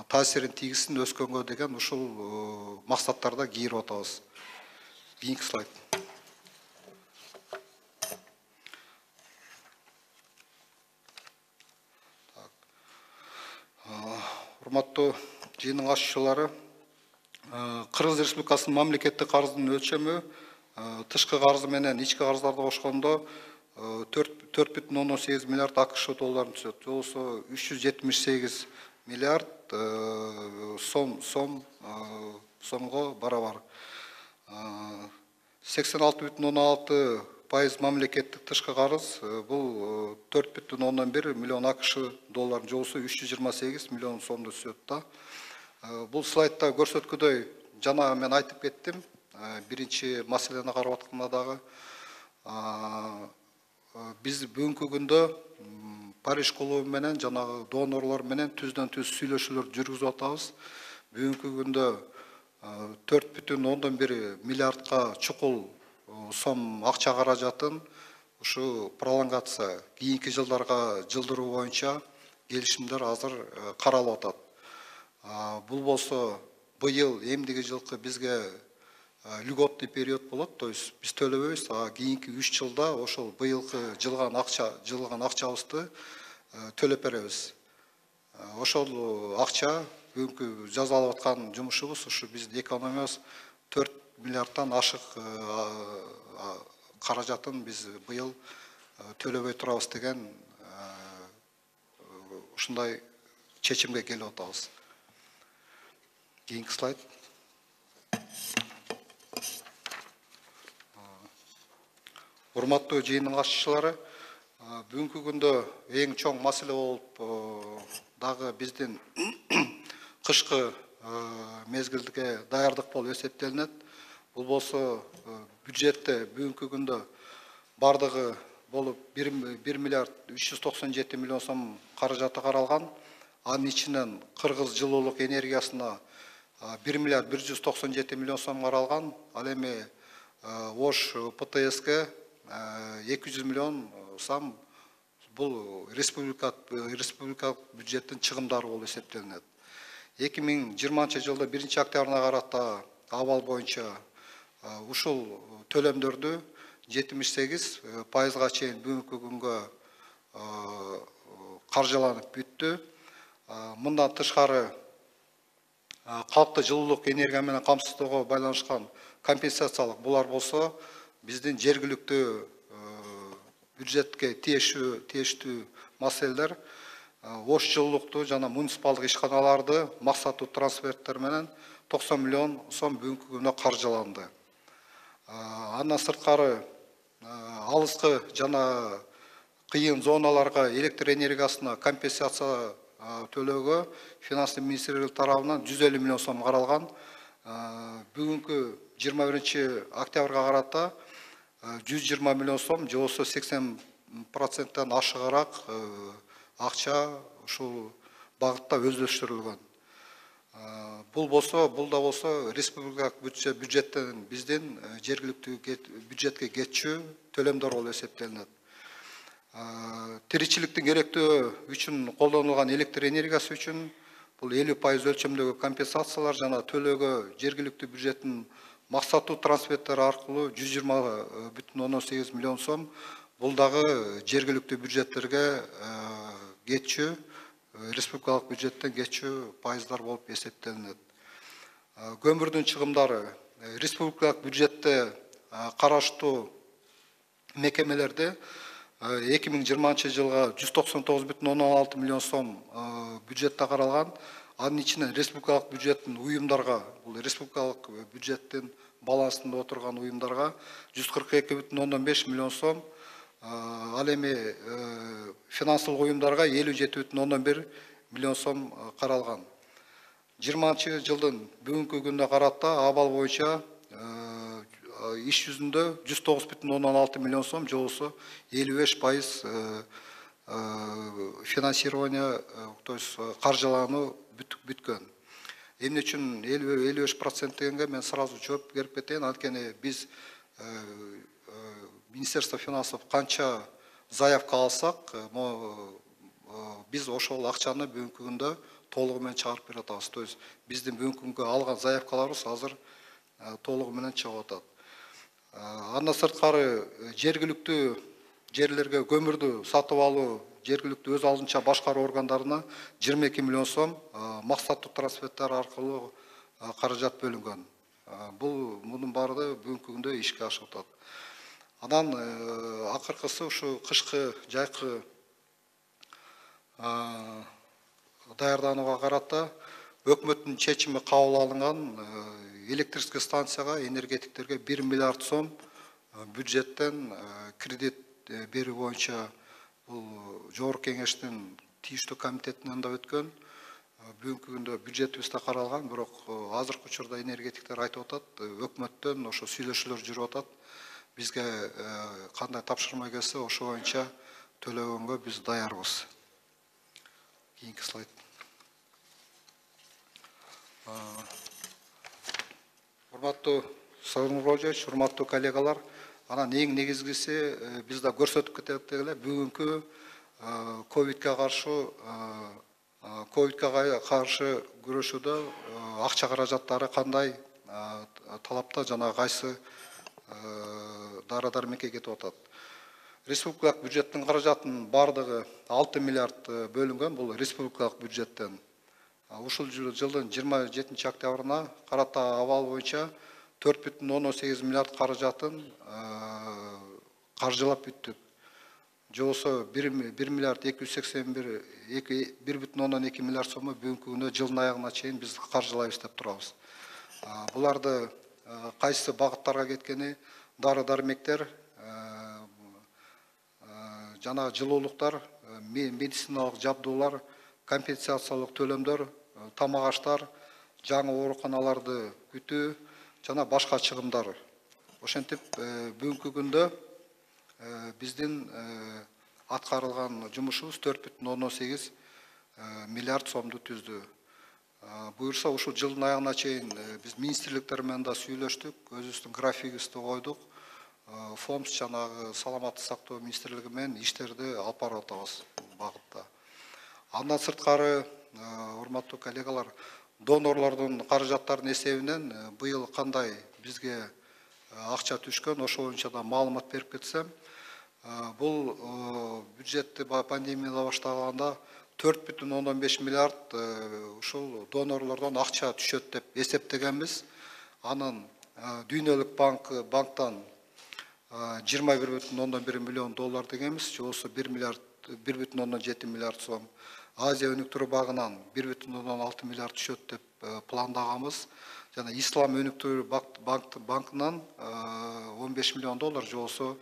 таасирин тийгизсин өскөнгө деген ушул максаттарда кийирип атабыз. Кийинки слайд. Урматтуу жыйындын катышуучулары, Кыргыз Республикасынын мамлекеттик карызынын өлчөмү тышкы карызы менен ички карыздарды кошкондо 4,18 миллиард АКШ долларын түзөт. Болсо 378 миллиард сомго барабар. 86,16% мамлекеттик тышкы карыз бул 4,11 миллион АКШ долларын жолсу 328 миллион сомду түзөт да. Бул слайдта көрсөткүдөй жана мен айтып кеттим. Биринчи маселени карап атканда дагы биз бүгүнкү күндө Париж клубу менен жанагы донорлор менен түздөн-түз сүйлөшүүлөр жүргүзүп атабыз. Бүгүнкү күндө 4,1 миллиардка чукул сом акча каражатын ушу пролонгация кийинки жылдарга жылдыруу боюнча келишимдер азыр каралып атат. Бул болсо быйыл эмдиги жылкы бизге льготный период болот, то есть биз төлөбөйбүз, кийинки 3 жылда ошол быйылкы жылган акчабызды төлөп беребиз. Ошол акча бүгүнкү жасалып аткан жумушубуз ушу биздин экономиябыз 4 миллиардтан ашык каражатын биз быйыл төлөбөй турабыз деген ушундай чечимге келип атабыз. Кийинки слайд. Урматтуу жыйындын катышуучулары, бүгүнкү күндө эң чоң маселе болуп дагы биздин кышкы мезгилге даярдык болуп эсептелинет. Бул болсо бюджетте бүгүнкү күндө бардыгы болуп 1 миллиард 397 миллион сом каражаты каралган. Анын ичинен Кыргыз жылуулук энергиясына 1 миллиард 197 миллион сом каралган. Ал эми Ош ПТСке 200 миллион сом бул республикалык бюджеттин чыгымдары болуп эсептелинет. 2020 жылда 1 октябрына карата абал боюнча ушул төлөмдөрдү 78%га чейин бүгүнкү күнгө каржыланып бүттү. Мындан тышкары калкты жылуулук энергия менен камсыздоого байланышкан компенсациялык булар болсо биздин жергиликтүү бюджетке тиештүү маселелер ош жылуулукту жана муниципалдык ишканаларды максаттуу трансферттер менен 90 миллион сом бүгүнкү күндө каржыланды. Андан сырткары алыскы жана кыйын зоналарга электр энергиясына компенсация төлөөгө финансы министрлиги тарабынан 150 миллион сом каралган. Бүгүнкү 21 октябрга карата 120 миллион сом, же болбосо 80%-тан ашыгыраак акча ушул багытта өздөштүрүлгөн. Бул да болсо республикалык бюджеттен биздин жергиликтүү бюджетке кетчү төлөмдөр болуп эсептелинет. Тиричиликтин керектөө үчүн колдонулган электр энергиясы үчүн бул 50% өлчөмдөгү компенсациялар жана төлөөгө жергиликтүү бюджеттин максаттуу трансферттер аркылуу 120,8 миллион сом бул дагы жергиликтүү бюджеттерге кетчү, республикалык бюджеттен кетчү пайыздар болуп эсептелинет. Көмүрдүн чыгымдары республикалык бюджетте караштуу мекемелерде 2020 жылга 199,16 миллион сом бюджетте каралган. Анын ичинен республикалык бюджеттин уюмдарга, бул республикалык бюджеттин балансында отурган уюмдарга 142,5 миллион сом, ал эми финансылык уюмдарга 57,1 миллион сом каралган. 20 жылдын бүгүнкү күндө карата абал боюнча иш жүзүндө 109,16 миллион сом, же болбосо 55% финансирование, то есть каржылануу бүткөн. Эмне үчүн 55% дегенге мен сразу жооп берип кетейин. Анткени биз Министерство финансов канча заявка алсак, биз ошол акчаны бүгүнкү күндө толугу менен чыгарып бере атабыз. То есть биздин бүгүнкү күнгө алган заявкаларыбыз азыр толугу менен чыгып атат. Андан сырткары жергиликтүү жерлерге көмүрдү сатып алуу жергиликтүү өз алдынча башкаруу органдарына 22 миллион сом максаттуу трансферттер аркылуу каражат бөлүнгөн. Мунун баары бүгүнкү күндө ишке ашып атат. Анан акыркысы ушу кышкы жайкы даярданууга карата өкмөттүн чечими кабыл алынган. Электрический станцияга, энергетиктерге 1 миллиард сом бюджеттен кредит берүү боюнча бул жогорку кеңештин тийиштүү комитетинен да өткөн. Бүгүнкү күндө бюджетибизде каралган, бирок азыркы учурда энергетиктер айтып атат, өкмөттөн ошо сүйлөшүүлөр жүрүп атат. Бизге кандай тапшырма келсе, ошо боюнча төлөгөнгө биз даярбыз. Кийинки слайд. Урматтуу Садыр Нуркожоевич, урматтуу коллегалар, анан эң негизгиси биз да көрсөтүп кетет эле, бүгүнкү ковидке каршы күрөшүүдө акча каражаттары кандай талапта жана кайсы дары-дармекке кетип атат. Республикалык бюджеттин каражатынын бардыгы 6 миллиард бөлүнгөн, бул республикалык бюджеттен. Ушул жылдын 27 октябрына карата абал боюнча 4,18 миллиард каражатын каржылап бүттүк. Же болбосо 1 миллиард 1,12 миллиард сому бүгүнкү күндө жылдын аягына чейин биз каржылайбыз деп турабыз. Буларды кайсы багыттарга кеткени, дары-дармектер, жана жылуулуктар, медициналык жабдуулар, компенсациялык төлөмдөр, тамак аштар, жаңы ооруканаларды күтүү жана башка чыгымдар. Ошентип бүгүнкү күндө биздин аткарылган жумушубуз 4,18 миллиард сомду түздү. Буюрса ушул жылдын аягына чейин биз министрликтер менен да сүйлөштүк, өзүбүздүн графигибизди койдук. ФОМС жанагы саламаттык сактоо министрлиги менен иштерди алып барып атабыз багытта. Андан сырткары, урматтуу коллегалар, донорлордун каражаттарынын эсебинен быйыл кандай бизге акча түшкөн, ошо боюнча да маалымат берип кетсем, бул бюджетти пандемияда башталганда 4,15 миллиард ушул донорлордон акча түшөт деп эсептегенбиз. Анын Дүйнөлүк банктан 21,1 миллион доллар дегенбиз, же болбосо 1,17 миллиард сом. Азия өнүктүрүү багынан 1,6 миллиард түшөт деп пландагабыз. Жана Ислам өнүктүрүү банкынан 15 миллион доллар же болсо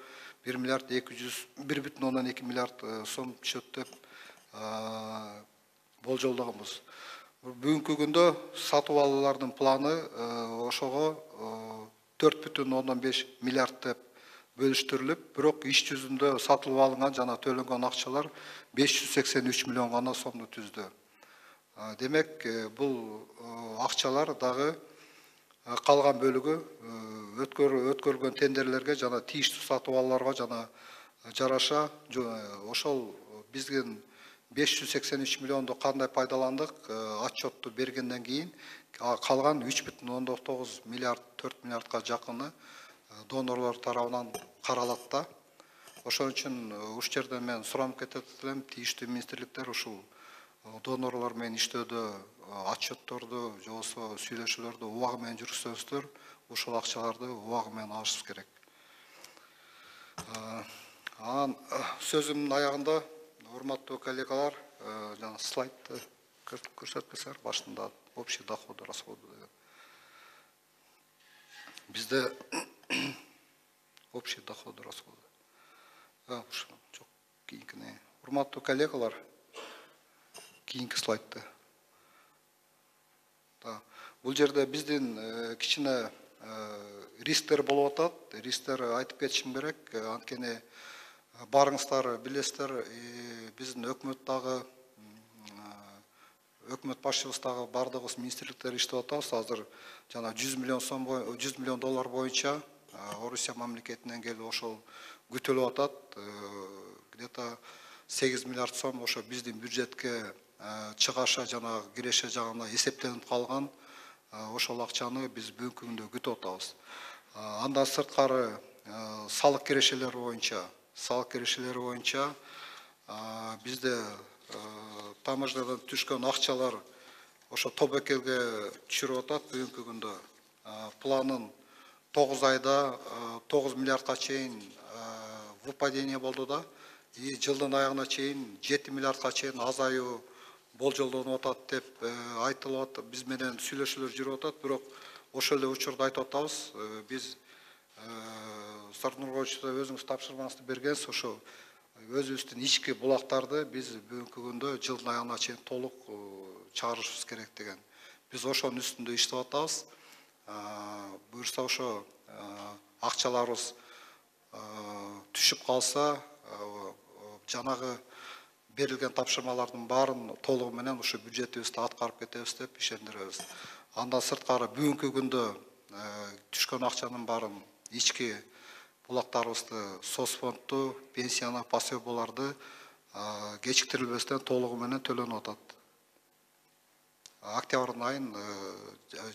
1,2 миллиард сом түшөт деп болжолдогонбуз. Бүгүнкү күндө сатып алуулардын планы ошого 4,5 миллиард деп бөлүштүрүлүп, бирок иш жүзүндө сатылып алынган жана төлөнгөн акчалар 583 миллион гана сомду түздү. Демек, бул акчалар дагы калган бөлүгү өткөрүлгөн тендерлерге жана тийиштүү сатып алууларга жана жараша ошол биздин 583 миллионду кандай пайдаландык отчетту бергенден кийин калган 3,9 миллиард 4 миллиардка жакыны донорлор тарабынан каралат да. Ошон үчүн ушул жерден мен суранып кетет элем, тийиштүү министрликтер ушул донорлор менен иштөөдө отчетторду же болбосо сүйлөшүүлөрдү убагы менен жүргүзсөңүздөр, ушул акчаларды убагы менен алышыбыз керек. Анан сөзүмдүн аягында, урматтуу коллегалар, жана слайдты көрсөткүсөр башында общий доходы, расходы деген. Бизде общий доходы, расходы. Жок, кийинкине. Урматтуу коллегалар, кийинки слайдты. Бул жерде биздин кичине рисктер болуп атат. Рисктер айтып кетишим керек. Анткени барыңыздар билесиздер, биздин өкмөт дагы, өкмөт башчыбыз дагы бардыгыбыз министрликтер иштеп атабыз. Азыр жана 100 миллион доллар боюнча Орусия мамлекетинен келип ошол күтүлүп атат. Где-то 8 миллиард сом ошо биздин бюджетке чыгаша жана киреше жагына эсептелип калган. Ошол акчаны биз бүгүнкү күндө күтүп атабыз. Андан сырткары салык кирешелери боюнча бизде таможнядан түшкөн акчалар ошо тобокелге түшүрүп атат. Бүгүнкү күндө планын 9 айда 9 миллиардка чейин выпадение болду да. И жылдын аягына чейин 7 миллиардка чейин азаюу болжолдонуп атат деп айтылып атат. Биз менен сүйлөшүүлөр жүрүп атат, бирок ошол эле учурда айтып атабыз. Биз Сардор Нургулович өзүңүз тапшырмаңызды бергенсиз, ошо өзүбүздүн ички булактарды биз бүгүнкү күндө жылдын аягына чейин толук чыгарышыбыз керек деген. Биз ошонун үстүндө иштеп атабыз. Буюрса ошо акчаларыбыз түшүп калса, жанагы берилген тапшырмалардын баарын толугу менен ушу бюджетибизди аткарып кетебиз деп ишендиребиз. Андан сырткары бүгүнкү күндө түшкөн акчанын баарын ички булактарыбызды, соцфондду, пенсияны, пособияларды кечиктирилбестен толугу менен төлөнүп атат. Октябрдын айын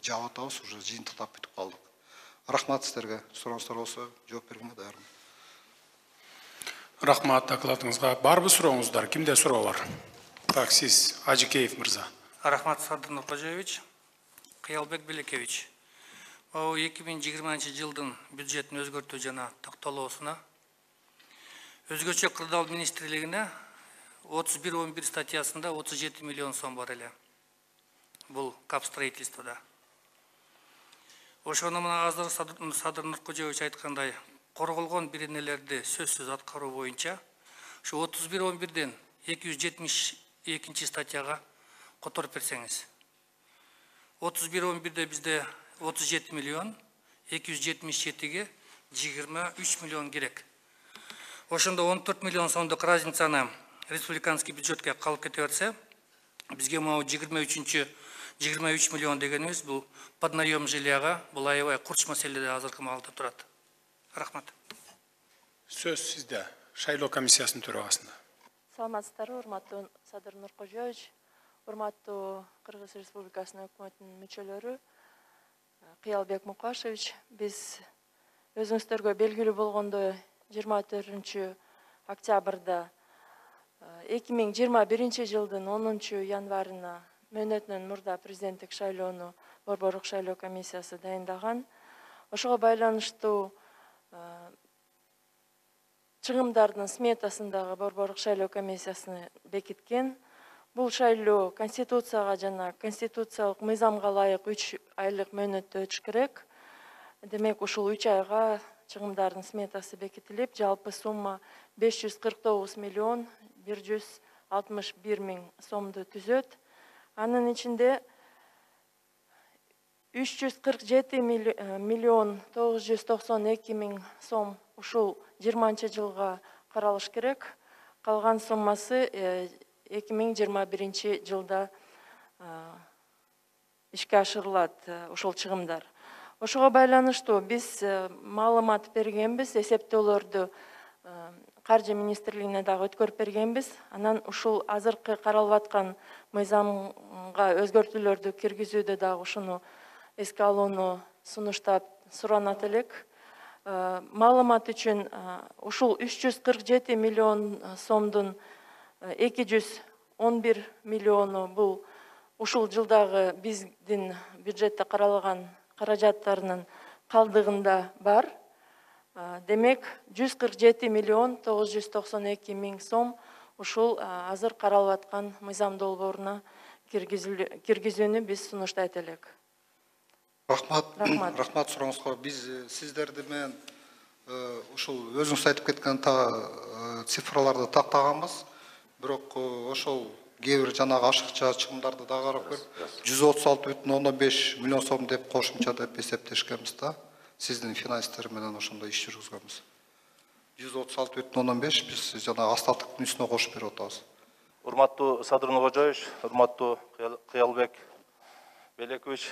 жаап атабыз, уже жыйынтыктап бүтүп калдык. Рахмат сиздерге. Сурооңуздар болсо жооп бергенге даярмын. Рахмат докладыңызға. Барбы сурооңуздар? Кимде суроо бар? Так, сиз Ажикеев мырза. Рахмат Сардор Нуркожоевич, Кыялбек Белекевич. 2020 жылдын бюджетін өзгөртүү жана токтолуусуна өзгөчө кырдаал министрлигине 31.11 статьясында 37 миллион сом бар эле. Бул кап строительствода. Ошону мына азыр Сардор Нуркожоевич айткандай, корголгон биринелерди сөзсүз аткаруу боюнча ушу 31.11ден 272 статьяга которуп берсеңиз. 31.11де бизде 37 миллион, 277-ге 23 миллион керек. Ошондо 14 миллион сомдук разницаны республиканский бюджетке калып кете берсе, бизге могу 23 миллион дегенибиз бул поднаем жильяга, бул аябай курч маселеде азыркы маалда турат. Рахмат. Сөз сизде, шайлоо комиссиясынын төрагасында. Саламатсыздарбы, урматтуу Садыр Нуркожоевич, урматтуу Кыргыз Республикасынын өкмөтүнүн мүчөлөрү, Кыялбек Мукашевич, биз өзүңүздөргө белгилүү болгондой 24 октябрда 2021 жылдын 10 январына мөөнөтүнөн мурда президенттик шайлоону Борборлук шайлоо комиссиясы дайындаган. Ошого байланыштуу чыгымдардын сметасындагы Борборлук шайлоо комиссиясыны бекиткен. Бул шайлоо конституцияга жана конституциялык мыйзамга ылайык 3 айлык мөөнөттө өтүш керек. Демек ушул 3 айга чыгымдардын сметасы бекитилип, жалпы сумма 549 миллион 161 миң сомду түзөт. Анын ичинде 347 миллион 992 миң сом ушул 20-жылга каралыш керек. Калган суммасы 2021 жылда ишке ашырылат ушул чыгымдар. Ошого байланыштуу биз маалымат бергенбиз, эсептөөлөрдү Каржы министрлигине дагы өткөрүп бергенбиз. Анан ушул азыркы каралып аткан мыйзамга өзгөртүүлөрдү киргизүүдө дагы ушуну эске алууну сунуштап суранат элек. Маалымат үчүн ушул 347 миллион сомдун 211 миллиону бул ушул жылдагы биздин бюджетте каралган каражаттарынын калдыгында бар. Демек 147 миллион 992 миң сом ушул азыр каралып аткан мыйзам долбооруна киргизүүнү биз сунуштайт элек. Рахмат сурооңузга. Биз сиздерди менен ушул өзүңүз айтып кеткен цифраларды тактаганбыз. Бирок ошол кээ бир жанагы ашыкча чыгымдарды да карап көрүп, 136,5 миллион сом деп кошумча деп эсептешкенбиз да. Сиздин финанстер менен ошондой иш жүргүзгөнбүз. 136,5 биз жанагы астаттыктын үстүнө кошуп берип атабыз. Урматтуу Садыр Нуркожоевич, урматтуу Кыялбек Белекович,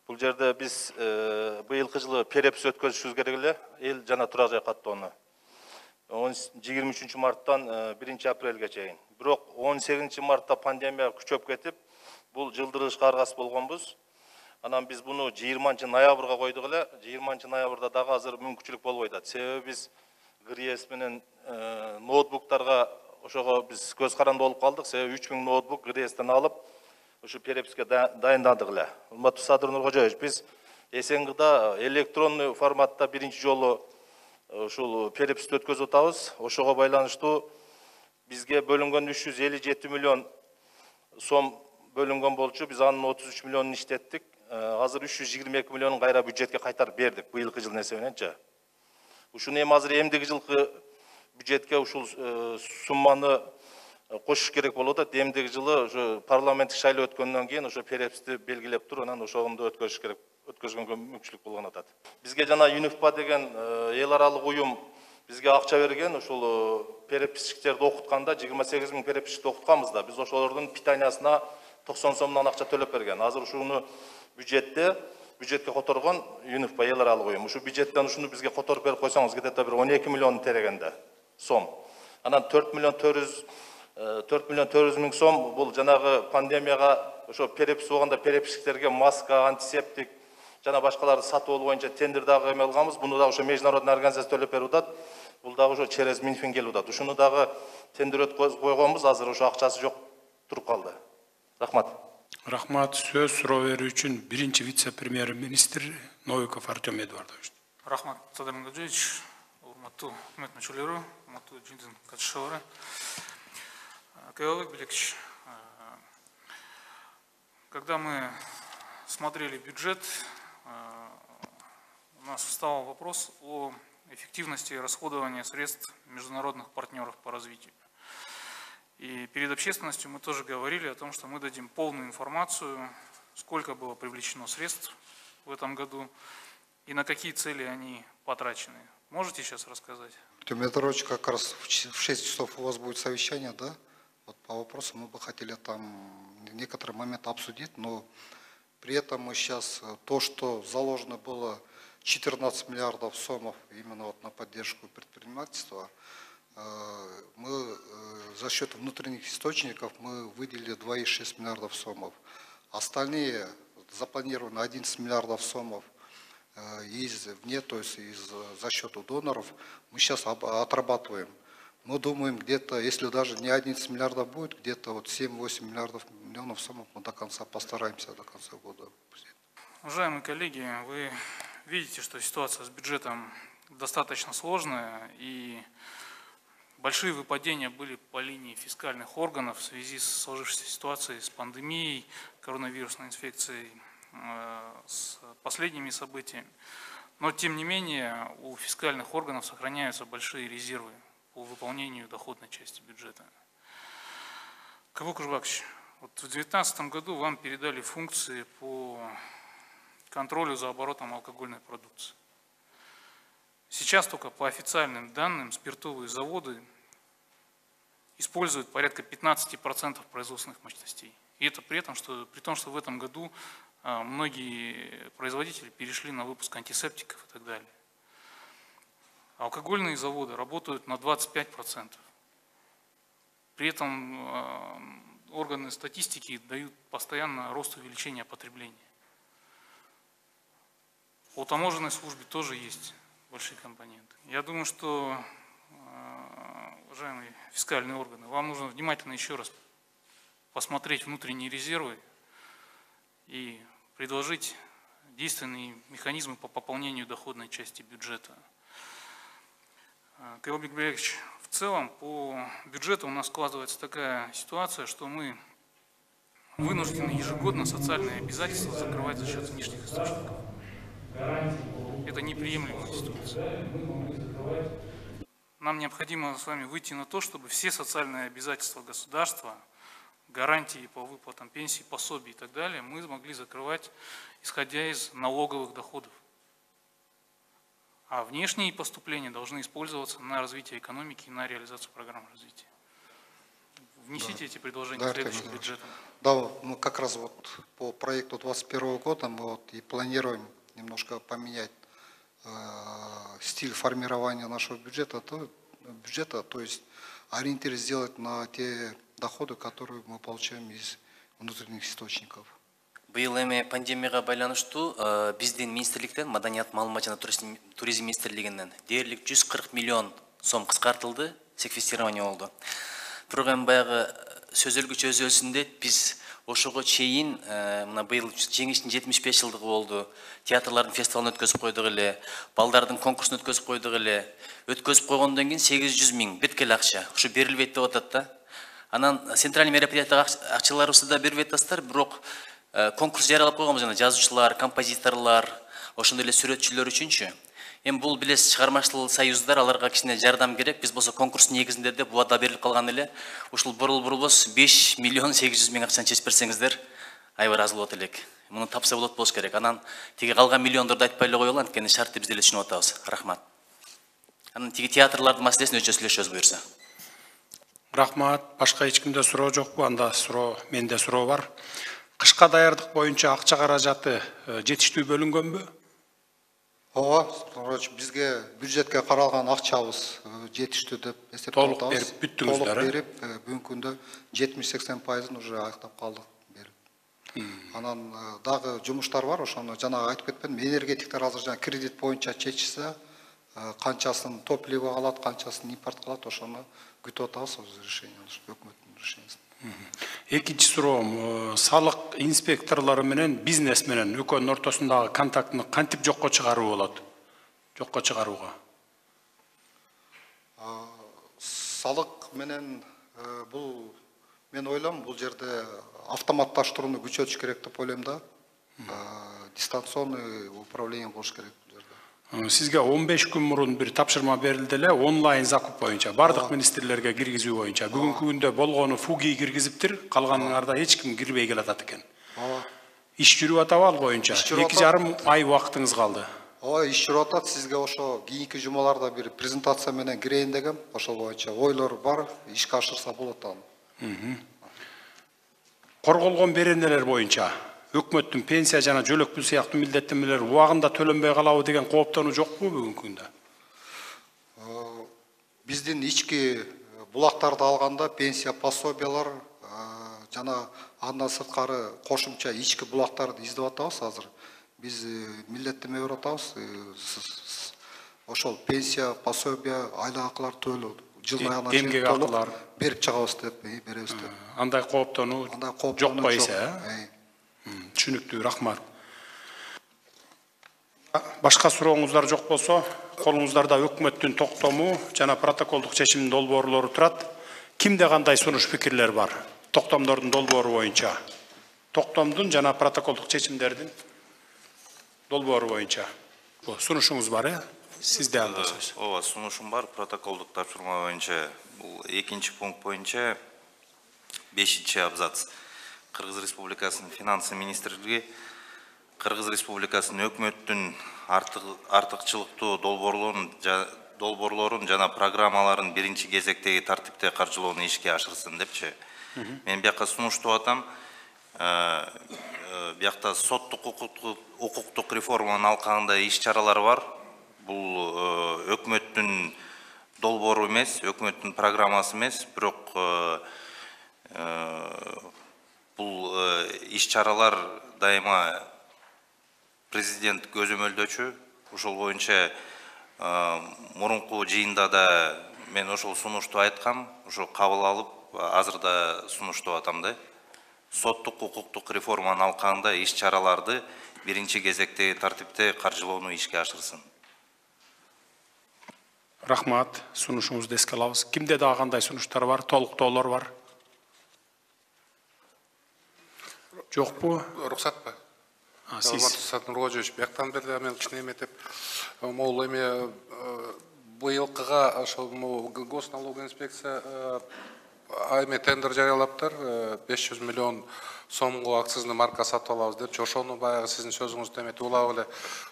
бул жерде биз быйылкы жылы перепис өткөзүшүбүз керек эле, эл жана турак жай каттоону. 23 марттан 1 апрелге чейин. Бирок 18 мартта пандемия күчөп кетип, бул жылдырышка аргасыз болгонбуз. Анан биз буну 20 ноябрга койдук эле. 20 ноябрда дагы азыр мүмкүнчүлүк болбой атат. Себеби биз ГРИЭС менен ноутбуктарга ошого биз көз каранды болуп калдык. Себеби 3000 ноутбук ГРИЭСтен алып, ушу переписке дайындадык эле. Урматтуу Садыр Нуркожоевич, биз СНГда электронный форматта биринчи жолу ушул переписти өткөзүп атабыз. Ошого байланыштуу бизге бөлүнгөн 357 миллион сом бөлүнгөн болчу. Биз анын 33 миллионун иштеттик. Азыр 322 миллионун кайра бюджетке кайтарып бердик быйылкы жылдын эсебиненчи. Ушуну эми азыр эмдиги жылкы бюджетке ушул сумманы кошуш керек болуп атат. Эмдиги жылы ушу парламенттик шайлоо өткөндөн кийин ошо переписти белгилеп туруп, анан ошондо өткөзүш керек, өткөзгөнгө мүмкүнчүлүк болгон атат. Бизге жана ЮНИФПА деген эл аралык уюм бизге акча берген, ушул переписчиктерди окутканда 28 миң переписчикти окутканбыз да. Биз ошолордун питаниясына 90 сомдон акча төлөп берген. Азыр ушуну бюджетке которгон ЮНИФПА эл аралык уюм. Ушу бюджеттен ушуну бизге которуп берип койсоңуз где-то бир 12 миллион терегенде сом. Анан 4 миллион 400 миң сом бул жанагы пандемияга ошо перепис болгондо переписчиктерге маска, антисептик жана башкаларды сатып алуу боюнча тендер дагы эме алганбыз. Буну да ошо международный организация төлөп берип атат. Бул дагы ошо через Минфин келип атат. Ушуну дагы тендер өткөзүп койгонбуз. Азыр ошо акчасы жок туруп калды. Рахмат. Рахмат. Сөз суроо берүү үчүн биринчи вице-премьер-министр Новиков Артем Эдуардович. Рахмат, Садыр Нуркожоевич, урматтуу өкмөт мүчөлөрү, урматтуу жыйындын катышуучулары. Кыялбек Белекович, когда мы смотрели бюджет, у нас встал вопрос о эффективности расходования средств международных партнеров по развитию. И перед общественностью мы тоже говорили о том, что мы дадим полную информацию, сколько было привлечено средств в этом году и на какие цели они потрачены. Можете сейчас рассказать? Артем Эдуардович, как раз в 6 часов у вас будет совещание, да? Вот по вопросу мы бы хотели там некоторые моменты обсудить, но при этом мы сейчас то, что заложено было 14 миллиардов сомов именно вот на поддержку предпринимательства, мы за счет внутренних источников мы выделили 2,6 миллиардов сомов. Остальные запланированы 11 миллиардов сомов извне, то есть за счет доноров, мы сейчас отрабатываем. Мы думаем, где-то, если даже не 11 миллиардов будет, где-то вот 7-8 миллионов сомов мы до конца постараемся до конца года. Уважаемые коллеги, вы видите, что ситуация с бюджетом достаточно сложная, и Большие выпадения были по линии фискальных органов в связи с сложившейся ситуацией с пандемией, коронавирусной инфекцией, с последними событиями. Но, тем не менее, у фискальных органов сохраняются большие резервы по выполнению доходной части бюджета. Кабыл Кужбакович, вот в 2019 году вам передали функции по контролю за оборотом алкогольной продукции. Сейчас только по официальным данным спиртовые заводы используют порядка 15% производственных мощностей. И это при том, что в этом году многие производители перешли на выпуск антисептиков и так далее. Алкогольные заводы работают на 25%. При этом органы статистики дают постоянно рост увеличения потребления. По таможенной службе тоже есть большие компоненты. Я думаю, что, уважаемые фискальные органы, вам нужно внимательно еще раз посмотреть внутренние резервы и предложить действенные механизмы по пополнению доходной части бюджета. Кирилл Бекбекович, в целом по бюджету у нас складывается такая ситуация, что мы вынуждены ежегодно социальные обязательства закрывать за счет внешних источников. Это неприемлемая ситуация. Нам необходимо с вами выйти на то, чтобы все социальные обязательства государства, гарантии по выплатам пенсий, пособий и так далее, мы могли закрывать, исходя из налоговых доходов. А внешние поступления должны использоваться на развитие экономики и на реализацию программ развития. Внесите эти предложения в следующий бюджет. Да, мы как раз вот по проекту 2021 года мы вот и планируем немножко поменять стиль формирования нашего бюджета, то есть ориентир сделать на те доходы, которые мы получаем из внутренних источников. Быйыл эми пандемияга байланыштуу биздин министрликтен, Маданият, маалымат жана туризм министрлигинен дээрлик 140 миллион сом кыскартылды, секвестирование болду. Бирок эми баягы сөзөлгүч өзүндө биз ошого чейин мына быйыл жеңиштин 75 жылдыгы болду. Театрлардын фестивалын өткөзүп койдук эле, балдардын конкурсун өткөзүп койдук эле. Өткөзүп койгондон кийин 800 миң бүткел акча ушу берилбейт деп атат да. Анан центральный мероприятия акчаларыбызды да бербей атасыздар, бирок конкурс жарыялап койгонбуз жана жазуучулар, композиторлор, ошондой эле сүрөтчүлөр үчүнчү. Эми бул билесиз чыгармачылык союздар, аларга кичине жардам керек. Биз болсо конкурс негизинде деп убада берилип калган эле. Ушул бурулбуз 5 миллион 800 миң акчаны чечип берсеңиздер, аябай ыраазы болот элек. Муну тапса болот болуш керек. Анан тиги калган миллиондорду айтпай эле коелу, анткени шартты биз деле түшүнүп атабыз. Рахмат. Анан тиги театрлардын маселесин өзү сүйлөшөбүз буюрса. Рахмат. Башка эч кимде суроо жокпу? Анда суроо, менде суроо бар. Кышка даярдык боюнча акча каражаты жетиштүү бөлүнгөнбү? Ооба, бизге бюджетке каралган акчабыз жетиштүү деп эсептеп атабыз. Толук берип бүттүңүздөр. Толук берип, бүгүнкү күндө 70-80% уже аяктап калдык берип. Анан дагы жумуштар бар, ошону жана айтып кетпедим. Энергетиктер азыр жана кредит боюнча чечсе, канчасын топливо алат, канчасын импорт кылат, ошону күтүп атабыз, решение, өкмөттүн решениясы. Экинчи суроом, салык инспекторлору менен бизнес менен экөөнүн ортосундагы контактны кантип жокко чыгаруу болот? Жокко чыгарууга. Салык менен бул мен ойлойм, бул жерде автоматташтырууну күчөтүш керек деп ойлойм да. Дистанционный управление болуш керек. Сизге 15 күн мурун бир тапшырма берилди эле, онлайн закуп боюнча, бардык министрлерге киргизүү боюнча. Бүгүнкү күндө болгону фуги киргизиптир, калганыңарда эч ким кирбей келатат экен. Иш жүрүп атабы ал боюнча? 2,5 ай убактыңыз калды. Ооба, иш жүрүп атат. Сизге ошо кийинки жумаларда бир презентация менен кирейин дегем. Ошол боюнча ойлор бар, ишке ашырса болот аны. Корголгон беренелер боюнча өкмөттүн пенсия жана жөлөк пул сыяктуу милдеттенмелер убагында төлөнбөй калабы деген кооптонуу жокпу бүгүнкү күндө? Биздин ички булактарды алганда пенсия пособиялар жана андан сырткары кошумча ички булактарды издеп атабыз азыр. Биз милдеттенме берип атабыз. Ошол пенсия, пособия, айлык акылар төлөп, жылына эмгек акылар берип чыгабыз деп беребиз деп. Андай кооптонуу жок койса, түшүнүктүү, рахмат. Башка сурооңуздар жок болсо, колуңуздарда өкмөттүн токтому жана протоколдук чечимдин долбоорлору турат. Кимде кандай сунуш пикирлер бар? Токтомдордун долбоору боюнча. Токтомдун жана протоколдук чечимдердин долбоору боюнча. Сунушуңуз бар, сизде анда сөз. Ооба, сунушум бар. Протоколдук тапшырма боюнча, бул 2 пункт боюнча 5 абзац. Кыргыз Республикасынын финансы министрлиги Кыргыз Республикасынын өкмөттүн артыкчылыктуу долбоорлорун жана программаларын биринчи кезектеги тартипте каржылоону ишке ашырсын депчи. Мен бияка сунуштап атам. Биякта соттук укуктук реформанын алкагында иш-чаралар бар. Бул өкмөттүн долбоору эмес, өкмөттүн программасы эмес, бирок бул иш-чаралар дайыма президент көзөмөлдөчү. Ошол боюнча мурунку жыйында да мен ошол сунушту айткам, ошо кабыл алып, азыр да сунуштап атам да. Соттук укуктук реформанын алкагында иш-чараларды биринчи кезектеги тартипте каржылоону ишке ашырсын. Рахмат, сунушуңузду эске алабыз. Кимде дагы кандай сунуштар бар, толуктоолор бар? Жокпу? Уруксат ба? Сиз. Садыр Нургожевич, бияктан бери мен кичине эметип, могул эме быйылкыга ошол госналоговая инспекция эме тендер жарыялаптыр, 500 миллион сомго акцизный марка сатып алабыз депчи. Ошону баягы сиздин сөзүңүздү эметип улап эле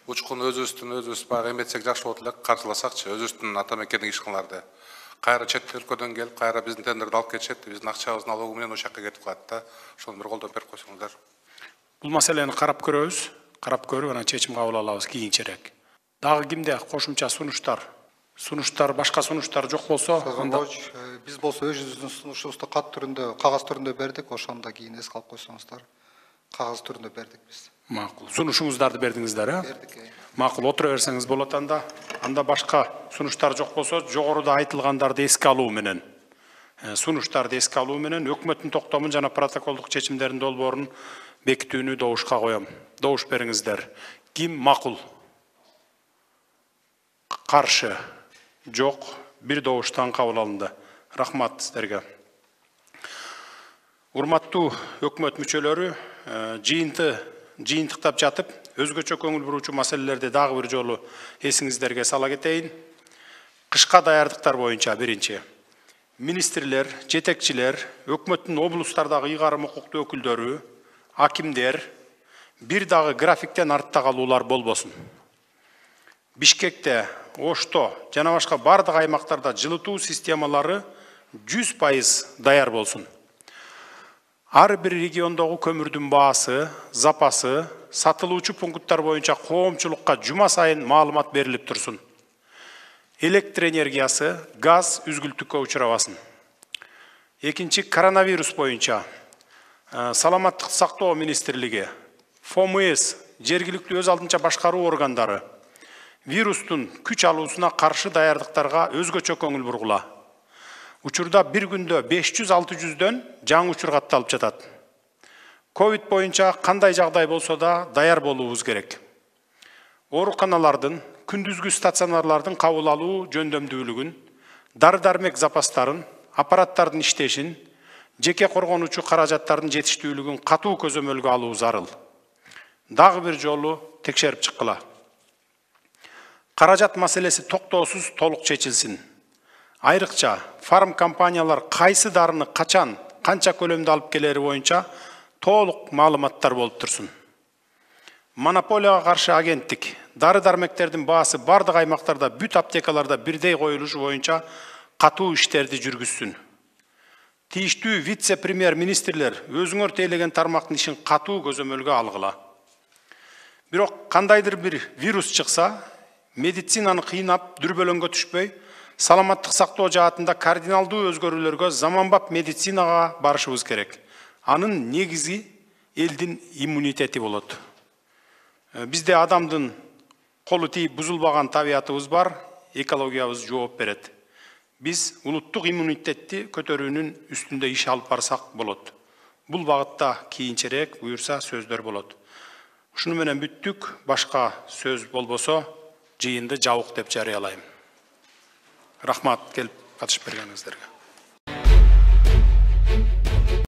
учкун өзүбүз баягы эметсек жакшы болот элек, каржыласакчы өзүбүздүн ата мекендик ишканаларды. Кайра чет өлкөдөн келип, кайра биздин тендерди алып кетишет, биздин акчабыз налогу менен ошол жака кетип калат да. Ошону бир колдоп берип койсоңуздар. Бул маселени карап көрөбүз. Карап көрүп, анан чечим кабыл алабыз кийинчерээк. Дагы кимде кошумча сунуштар? Башка сунуштар жок болсо, биз болсо өзүбүздүн сунушубузду кат түрүндө, кагаз түрүндө бердик, ошондо кийин эске алып койсоңуздар. Кагаз түрүндө бердик биз. Макул. Сунушуңуздарды бердиңиздер, Бердик. Макул, отура берсеңиз болот анда. Анда башка сунуштар жок болсо, жогоруда айтылгандарды эске алуу менен, сунуштарды эске алуу менен өкмөттүн токтомун жана протоколдук чечимдердин долбоорун бекитүүнү добушка коем. Добуш бериңиздер. Ким макул? Каршы? Жок. Бир добуштан кабыл алынды. Рахмат сиздерге. Урматтуу өкмөт мүчөлөрү, жыйынтыктап жатып, өзгөчө көңүл буруучу маселелерди дагы бир жолу эсиңиздерге сала кетейин. Кышка даярдыктар боюнча биринчи. Министрлер, жетекчилер, өкмөттүн облустардагы ыйгарым укуктуу өкүлдөрү, акимдер, бир дагы графиктен артта калуулар болбосун. Бишкекте, Ошто жана башка бардык аймактарда жылытуу системалары 100% даяр болсун. Ар бир региондогу көмүрдүн баасы, запасы, сатылуучу пункттар боюнча коомчулукка жума сайын маалымат берилип турсун. Электр энергиясы, газ үзгүлтүккө учурабасын. Экинчи, коронавирус боюнча Саламаттык сактоо министрлиги, ФОМС, жергиликтүү өз алдынча башкаруу органдары вирустун күч алуусуна каршы даярдыктарга өзгөчө көңүл бургула. Учурда бир күндө 500-600дөн жаңы учур катталып жатат. Ковид боюнча кандай жагдай болсо да даяр болуубуз керек. Ооруканалардын, күндүзгү стационарлардын кабыл алуу жөндөмдүүлүгүн, дары-дармек запастарын, аппараттардын иштешин, жеке коргонуучу каражаттардын жетиштүүлүгүн катуу көзөмөлгө алуу зарыл. Дагы бир жолу текшерип чыккыла. Каражат маселеси токтоосуз толук чечилсин. Айрыкча фарм компаниялар кайсы дарыны качан, канча көлөмдө алып келери боюнча толук маалыматтар болуп турсун. Монополияга каршы агенттик дары-дармектердин баасы бардык аймактарда бүт аптекаларда бирдей коюлушу боюнча катуу иштерди жүргүзсүн. Тийиштүү вице-премьер-министрлер өзүңөр тейлеген тармактын ишин катуу көзөмөлгө алгыла. Бирок кандайдыр бир вирус чыкса, медицинаны кыйнап дүрбөлөңгө түшпөй, саламаттык сактоо жаатында кардиналдуу өзгөрүүлөргө заманбап медицинага барышыбыз керек. Анын негизи элдин иммунитети болот. Бизде адамдын колу тийип бузулбаган табиятыбыз бар, экологиябыз жооп берет. Биз улуттук иммунитетти көтөрүүнүн үстүндө иш алып барсак болот. Бул багытта кийинчерээк буюрса сөздөр болот. Ушуну менен бүттүк. Башка сөз болбосо жыйынды жабык деп жарыялайм. Рахмат келип катышып бергениңиздерге.